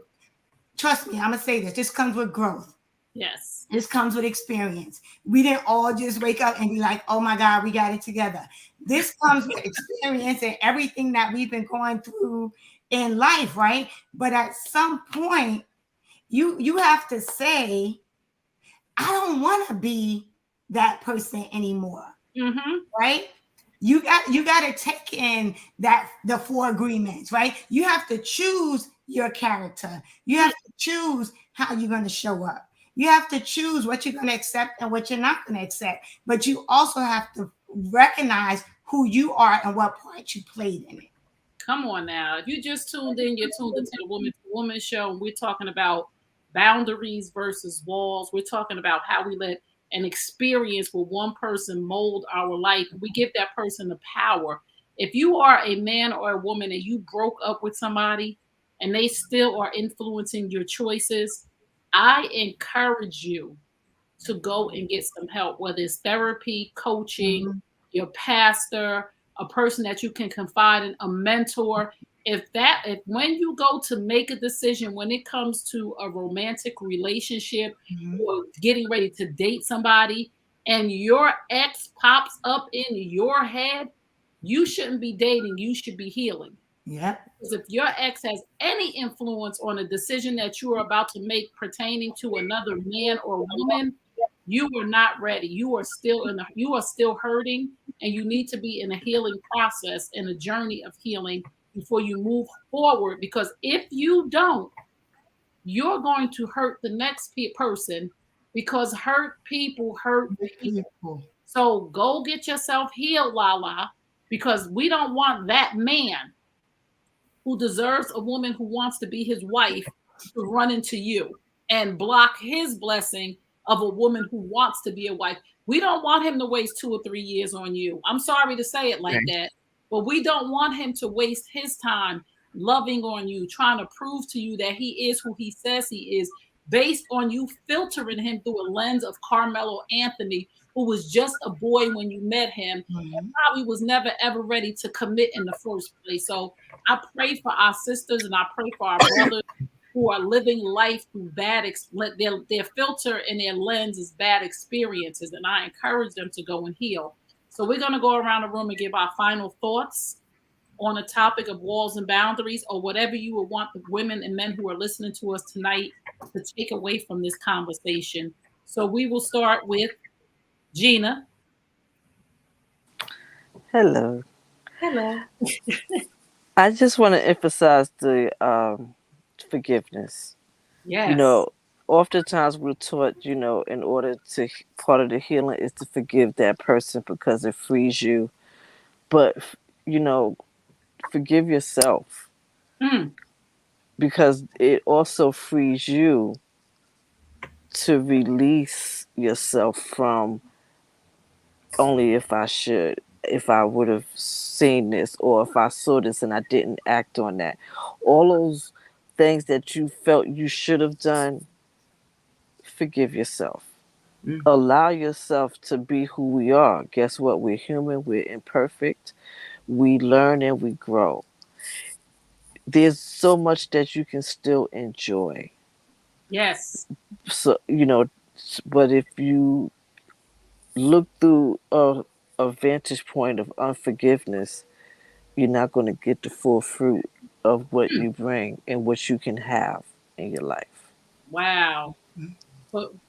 trust me, I'm going to say this comes with growth. Yes. This comes with experience. We didn't all just wake up and be like, oh my God, we got it together. This comes with experience and everything that we've been going through in life, right? But at some point, you have to say, I don't want to be that person anymore, right? You got to take in the 4 agreements, right? You have to choose your character. You have to choose how you're going to show up. You have to choose what you're going to accept and what you're not going to accept. But you also have to recognize who you are and what part you played in it. Come on now. If you just tuned in, you're tuned into the Woman to Woman show, and we're talking about boundaries versus walls. We're talking about how we let an experience with one person mold our life. We give that person the power. If you are a man or a woman and you broke up with somebody and they still are influencing your choices, I encourage you to go and get some help, whether it's therapy, coaching, your pastor, a person that you can confide in, a mentor. If when you go to make a decision when it comes to a romantic relationship or getting ready to date somebody and your ex pops up in your head, you shouldn't be dating, you should be healing. Yeah. Because if your ex has any influence on a decision that you are about to make pertaining to another man or woman, you are not ready. You are still hurting, and you need to be in a healing process and a journey of healing before you move forward. Because if you don't, you're going to hurt the next person, because hurt people hurt people. So go get yourself healed, Lala, because we don't want that man who deserves a woman who wants to be his wife to run into you and block his blessing of a woman who wants to be a wife. We don't want him to waste 2 or 3 years on you. I'm sorry to say it like that, but we don't want him to waste his time loving on you, trying to prove to you that he is who he says he is, based on you filtering him through a lens of Carmelo Anthony, who was just a boy when you met him, and probably was never ever ready to commit in the first place. So I pray for our sisters and I pray for our brothers who are living life through their filter and their lens is bad experiences, and I encourage them to go and heal. So we're going to go around the room and give our final thoughts on the topic of walls and boundaries, or whatever you would want the women and men who are listening to us tonight to take away from this conversation. So we will start with Gina. Hello. Hello. I just want to emphasize the forgiveness. Yes. You know, oftentimes we're taught, you know, in order to, part of the healing is to forgive that person because it frees you. But, you know, forgive yourself because it also frees you to release yourself from only if I would have seen this, or if I saw this and I didn't act on that. All those things that you felt you should have done, forgive yourself. Allow yourself to be who we are. Guess what? We're human, we're imperfect. We learn and we grow. There's so much that you can still enjoy. Yes. So, you know, but if you look through a vantage point of unforgiveness, you're not going to get the full fruit of what you bring and what you can have in your life. Wow.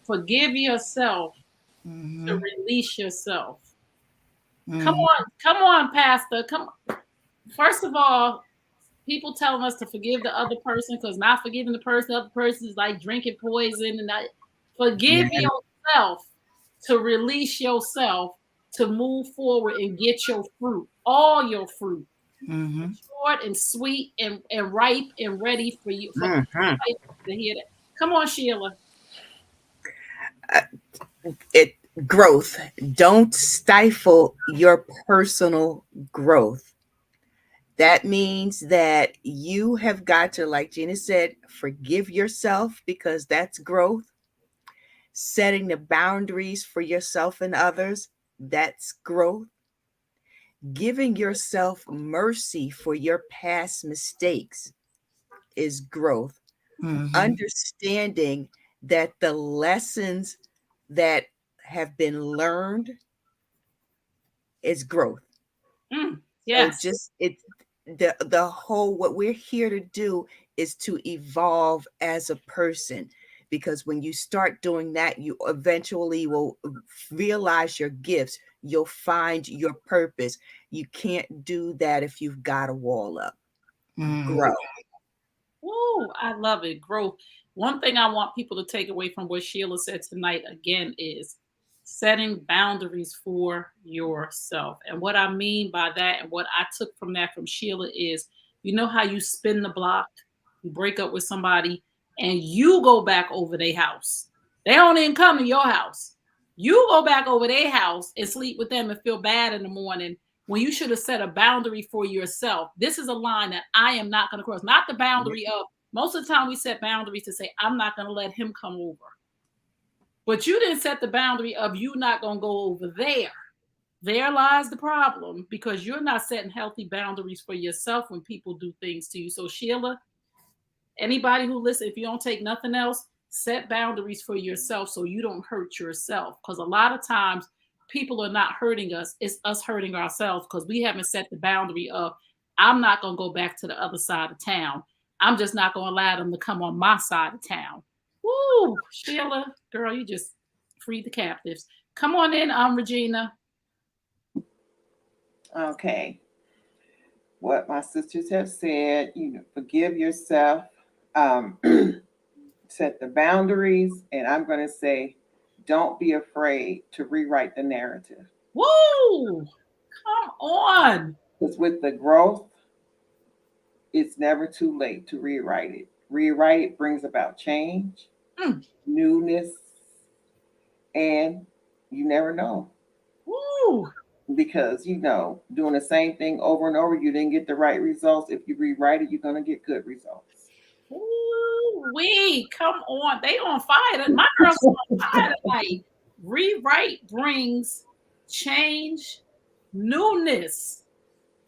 Forgive yourself to release yourself. Come on, Pastor. Come. First of all, people telling us to forgive the other person because not forgiving the other person is like drinking poison. And forgive yourself to release yourself to move forward and get your fruit, all your fruit, short and sweet and ripe and ready for you. To hear that. Come on, Sheila. Growth. Don't stifle your personal growth. That means that you have got to, like Gina said, forgive yourself because that's growth. Setting the boundaries for yourself and others, that's growth. Giving yourself mercy for your past mistakes is growth. Understanding that the lessons that have been learned is growth. Yes. So just the whole, what we're here to do is to evolve as a person, because when you start doing that, you eventually will realize your gifts. You'll find your purpose. You can't do that if you've got a wall up. Grow. Woo, I love it. Growth. One thing I want people to take away from what Sheila said tonight again is setting boundaries for yourself. And what I mean by that, and what I took from that from Sheila, is, you know how you spin the block, you break up with somebody and you go back over their house. They don't even come to your house. You go back over their house and sleep with them and feel bad in the morning when you should have set a boundary for yourself. This is a line that I am not going to cross. Not the boundary of, most of the time we set boundaries to say, I'm not going to let him come over. But you didn't set the boundary of you not going to go over there. There lies the problem, because you're not setting healthy boundaries for yourself when people do things to you. So Sheila, anybody who listens, if you don't take nothing else, set boundaries for yourself so you don't hurt yourself. Because a lot of times people are not hurting us. It's us hurting ourselves because we haven't set the boundary of, I'm not going to go back to the other side of town. I'm just not going to allow them to come on my side of town. Woo, Sheila, girl, you just freed the captives. Come on in, Regina. Okay. What my sisters have said, you know, forgive yourself. set the boundaries, and I'm going to say, don't be afraid to rewrite the narrative. Woo! Come on. Because with the growth, it's never too late to rewrite it. Rewrite it brings about change, newness, and you never know. Woo! Because, doing the same thing over and over, you didn't get the right results. If you rewrite it, you're going to get good results. Ooh-wee, come on. They on fire. My girl's on fire tonight. Rewrite brings change, newness,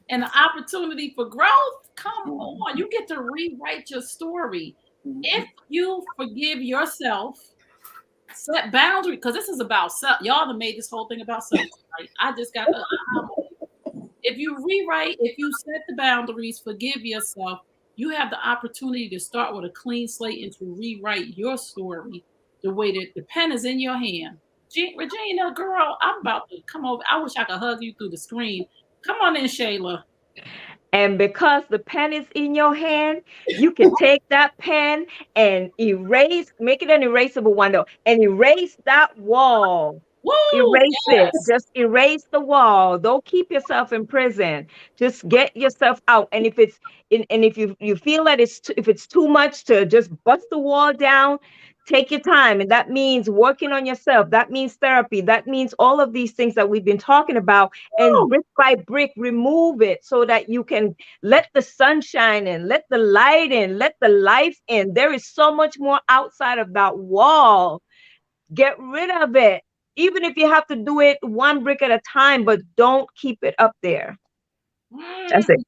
and an opportunity for growth. Come on. You get to rewrite your story. If you forgive yourself, set boundaries, because this is about self. Y'all have made this whole thing about self. Right? I just got to. If you rewrite, if you set the boundaries, forgive yourself, you have the opportunity to start with a clean slate and to rewrite your story the way that the pen is in your hand. Regina, girl, I'm about to come over. I wish I could hug you through the screen. Come on in, Shayla. And because the pen is in your hand, you can take that pen and make it an erasable one though, and erase that wall. Woo, erase it. Just erase the wall. Don't keep yourself in prison. Just get yourself out. And if it's if you feel that if it's too much to just bust the wall down, take your time. And that means working on yourself. That means therapy. That means all of these things that we've been talking about. And brick by brick, remove it so that you can let the sun shine in, let the light in, let the life in. There is so much more outside of that wall. Get rid of it. Even if you have to do it one brick at a time, but don't keep it up there. That's it.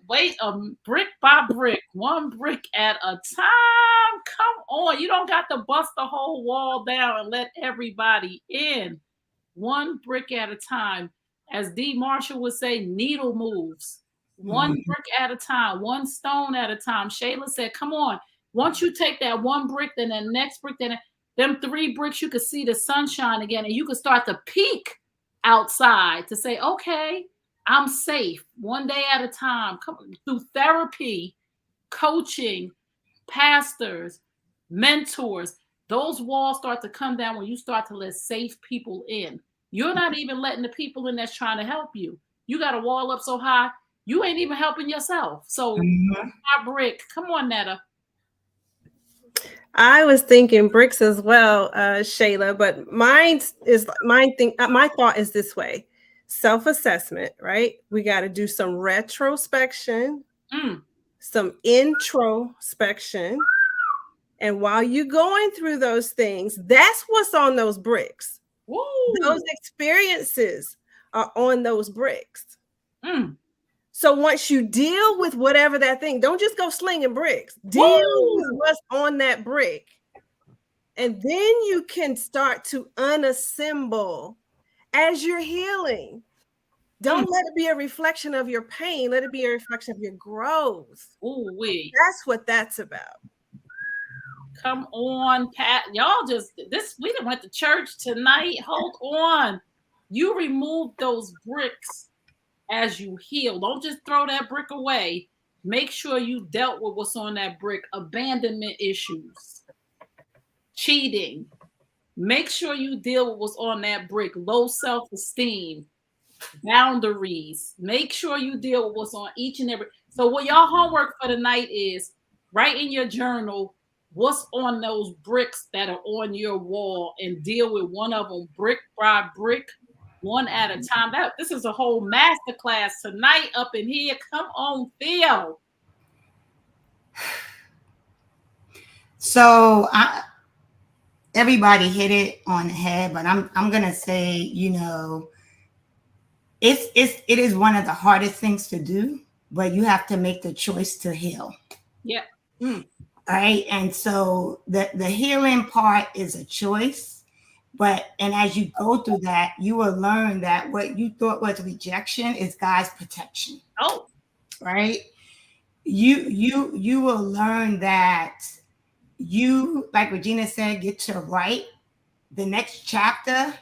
Wait, brick by brick, one brick at a time. Come on. You don't got to bust the whole wall down and let everybody in. One brick at a time. As D. Marshall would say, needle moves. One brick at a time, one stone at a time. Shayla said, come on. Once you take that one brick, then the next brick, then them 3 bricks, you could see the sunshine again, and you could start to peek outside to say, okay, I'm safe one day at a time. Come through therapy, coaching, pastors, mentors. Those walls start to come down when you start to let safe people in. You're not even letting the people in that's trying to help you. You got a wall up so high, you ain't even helping yourself. So, brick. Come on, Netta. I was thinking bricks as well, Shayla, but my thought is this way. Self-assessment, right? We got to do some retrospection, some introspection. And while you're going through those things, that's what's on those bricks. Woo. Those experiences are on those bricks. So once you deal with whatever that thing, don't just go slinging bricks. Deal with what's on that brick. And then you can start to unassemble as you're healing. Don't let it be a reflection of your pain. Let it be a reflection of your growth. Ooh-wee. That's what that's about. Come on, Pat. Y'all we done went to church tonight. Hold on. You remove those bricks as you heal. Don't just throw that brick away. Make sure you dealt with what's on that brick. Abandonment issues, cheating. Make sure you deal with what's on that brick. Low self-esteem, boundaries. Make sure you deal with what's on each and every. So what y'all homework for tonight is write in your journal what's on those bricks that are on your wall and deal with one of them brick by brick, one at a time. This is a whole masterclass tonight up in here. Come on, Theo. So everybody hit it on the head, but I'm gonna say, it is one of the hardest things to do, but you have to make the choice to heal. Yeah. All right. And so the healing part is a choice. And as you go through that, you will learn that what you thought was rejection is God's protection. Oh, right. You will learn that you, like Regina said, get to write the next chapter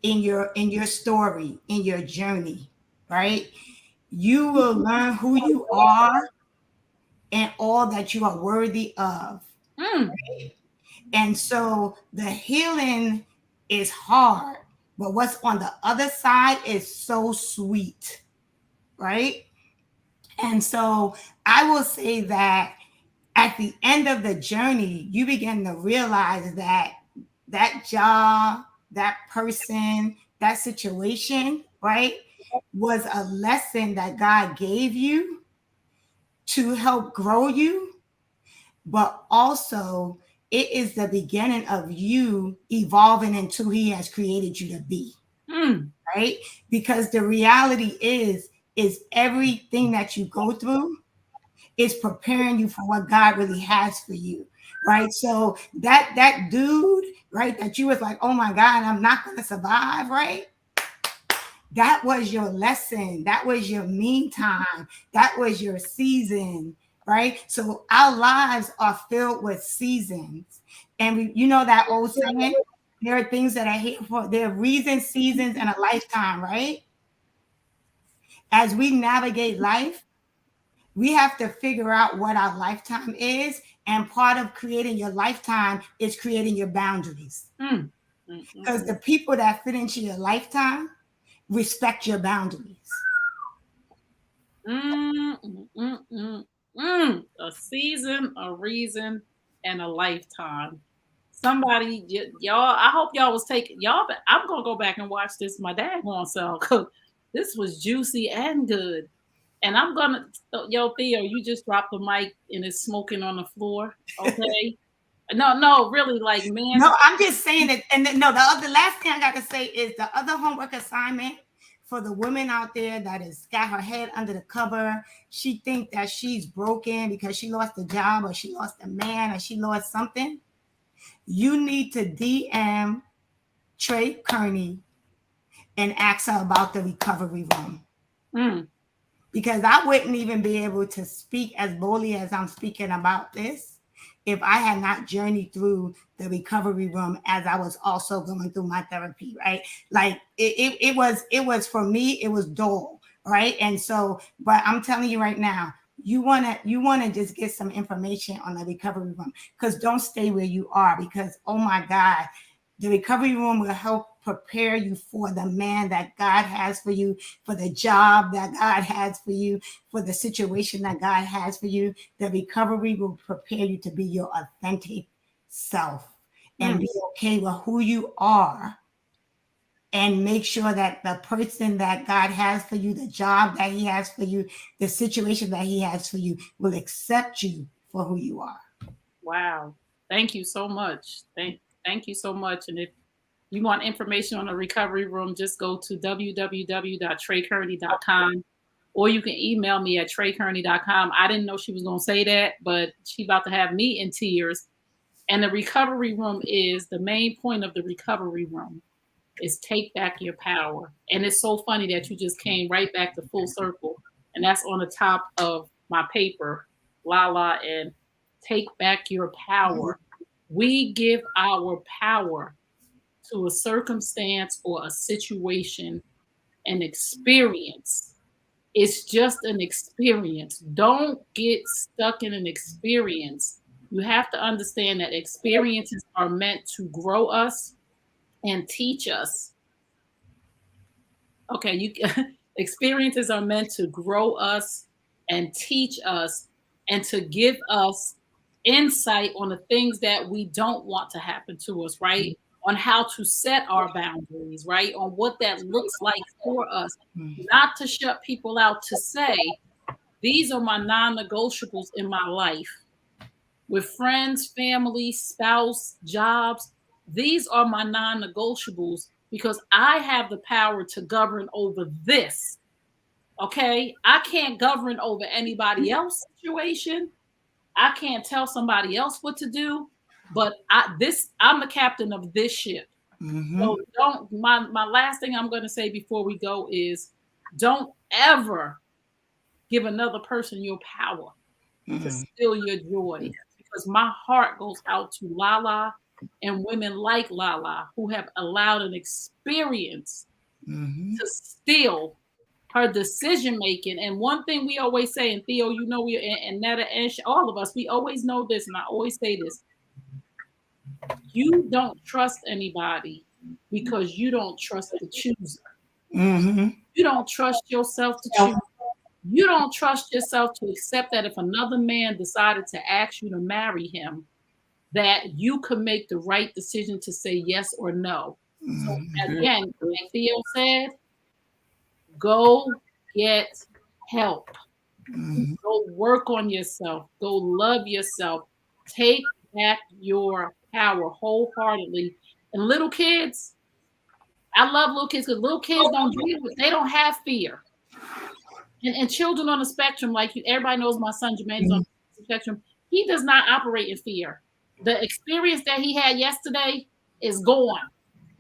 in your story, in your journey, right? You will learn who you are and all that you are worthy of. Right? And so the healing is hard, but what's on the other side is so sweet, right? And so I will say that at the end of the journey, you begin to realize that that job, that person, that situation, right, was a lesson that God gave you to help grow you, but also it is the beginning of you evolving into who He has created you to be. Right? Because the reality is everything that you go through is preparing you for what God really has for you. Right. So that dude, right, that you was like, oh my God, I'm not gonna survive, right? That was your lesson. That was your meantime. That was your season, right? So our lives are filled with seasons. And you know that old saying, there are things that are here for, there are reasons, seasons, and a lifetime, right? As we navigate life, we have to figure out what our lifetime is. And part of creating your lifetime is creating your boundaries. Because the people that fit into your lifetime respect your boundaries. A season, a reason, and a lifetime. Somebody, y'all, I hope y'all was taking, y'all, but I'm going to go back and watch this my dad going sell, because this was juicy and good. And I'm going to, yo, Theo, you just dropped the mic and it's smoking on the floor. Okay. No, really, like, man. No, I'm just saying that. And no, the last thing I got to say is the other homework assignment for the woman out there that has got her head under the cover. She think that she's broken because she lost a job or she lost a man or she lost something. You need to DM Trey Kearney and ask her about the recovery room. Because I wouldn't even be able to speak as boldly as I'm speaking about this if I had not journeyed through the recovery room as I was also going through my therapy, right? Like it was for me, it was dull, right? And so, but I'm telling you right now, you wanna just get some information on the recovery room, because don't stay where you are, because oh my God, the recovery room will help prepare you for the man that God has for you, for the job that God has for you, for the situation that God has for you. The recovery will prepare you to be your authentic self and be okay with who you are, and make sure that the person that God has for you, the job that He has for you, the situation that He has for you will accept you for who you are. Wow. Thank you so much. Thank you so much. And if you want information on the recovery room, just go to www.treykearney.com, or you can email me at treykearney.com. I didn't know she was going to say that, but she about to have me in tears. And the recovery room is, the main point of the recovery room is take back your power. And it's so funny that you just came right back to full circle. And that's on the top of my paper, Lala, and take back your power. We give our power to a circumstance or a situation, an experience. It's just an experience. Don't get stuck in an experience. You have to understand that experiences are meant to grow us and teach us. Okay, experiences are meant to grow us and teach us and to give us insight on the things that we don't want to happen to us, right? On how to set our boundaries, right? On what that looks like for us. Not to shut people out, to say, these are my non-negotiables in my life. With friends, family, spouse, jobs, these are my non-negotiables, because I have the power to govern over this. Okay? I can't govern over anybody else's situation. I can't tell somebody else what to do, but I'm the captain of this ship. So my last thing I'm going to say before we go is, don't ever give another person your power to steal your joy, because my heart goes out to Lala and women like Lala who have allowed an experience to steal her decision making. And one thing we always say, and Theo, you know, and Netta and all of us, we always know this, and I always say this: You don't trust anybody because you don't trust the chooser. Mm-hmm. You don't trust yourself to choose. You don't trust yourself to accept that if another man decided to ask you to marry him, that you could make the right decision to say yes or no. So again, like Theo said, go get help. Go work on yourself. Go love yourself. Take back your power wholeheartedly. And little kids, I love little kids because little kids they don't have fear. And children on the spectrum, like everybody knows my son Jermaine is on the spectrum. He does not operate in fear. The experience that he had yesterday is gone.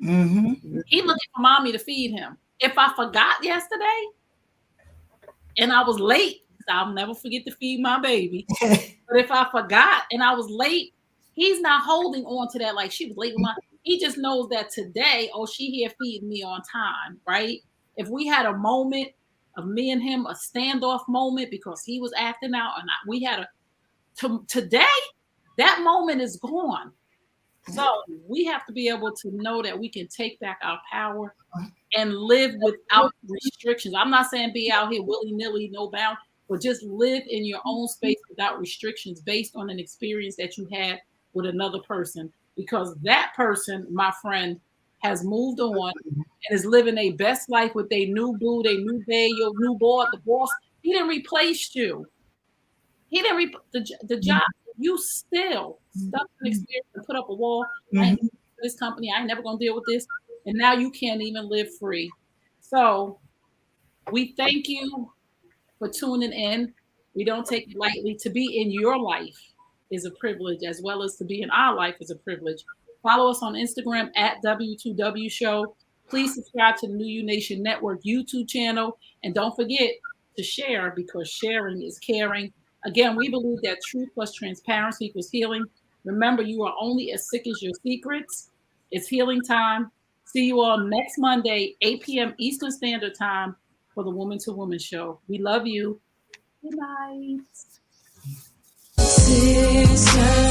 He looking for mommy to feed him. If I forgot yesterday and I was late, I'll never forget to feed my baby. But if I forgot and I was late, he's not holding on to that like she was late with he just knows that today, oh, she here feeding me on time, right? If we had a moment of me and him, a standoff moment because he was acting out and we had today, that moment is gone. So we have to be able to know that we can take back our power and live without restrictions. I'm not saying be out here willy-nilly, no bound, but just live in your own space without restrictions based on an experience that you had with another person. Because that person, my friend, has moved on and is living their best life with their new boo, their new bae, your new boy, the boss. He didn't replace you. He didn't the job. You still stuck in experience and put up a wall. I ain't this company. I ain't never gonna deal with this. And now you can't even live free. So we thank you for tuning in. We don't take it lightly. To be in your life is a privilege, as well as to be in our life is a privilege. Follow us on Instagram at W2W Show. Please subscribe to the New You Nation Network YouTube channel. And don't forget to share, because sharing is caring. Again, we believe that truth plus transparency equals healing. Remember, you are only as sick as your secrets. It's healing time. See you all next Monday, 8 p.m. Eastern Standard Time for the Woman to Woman Show. We love you. Good night. Sister.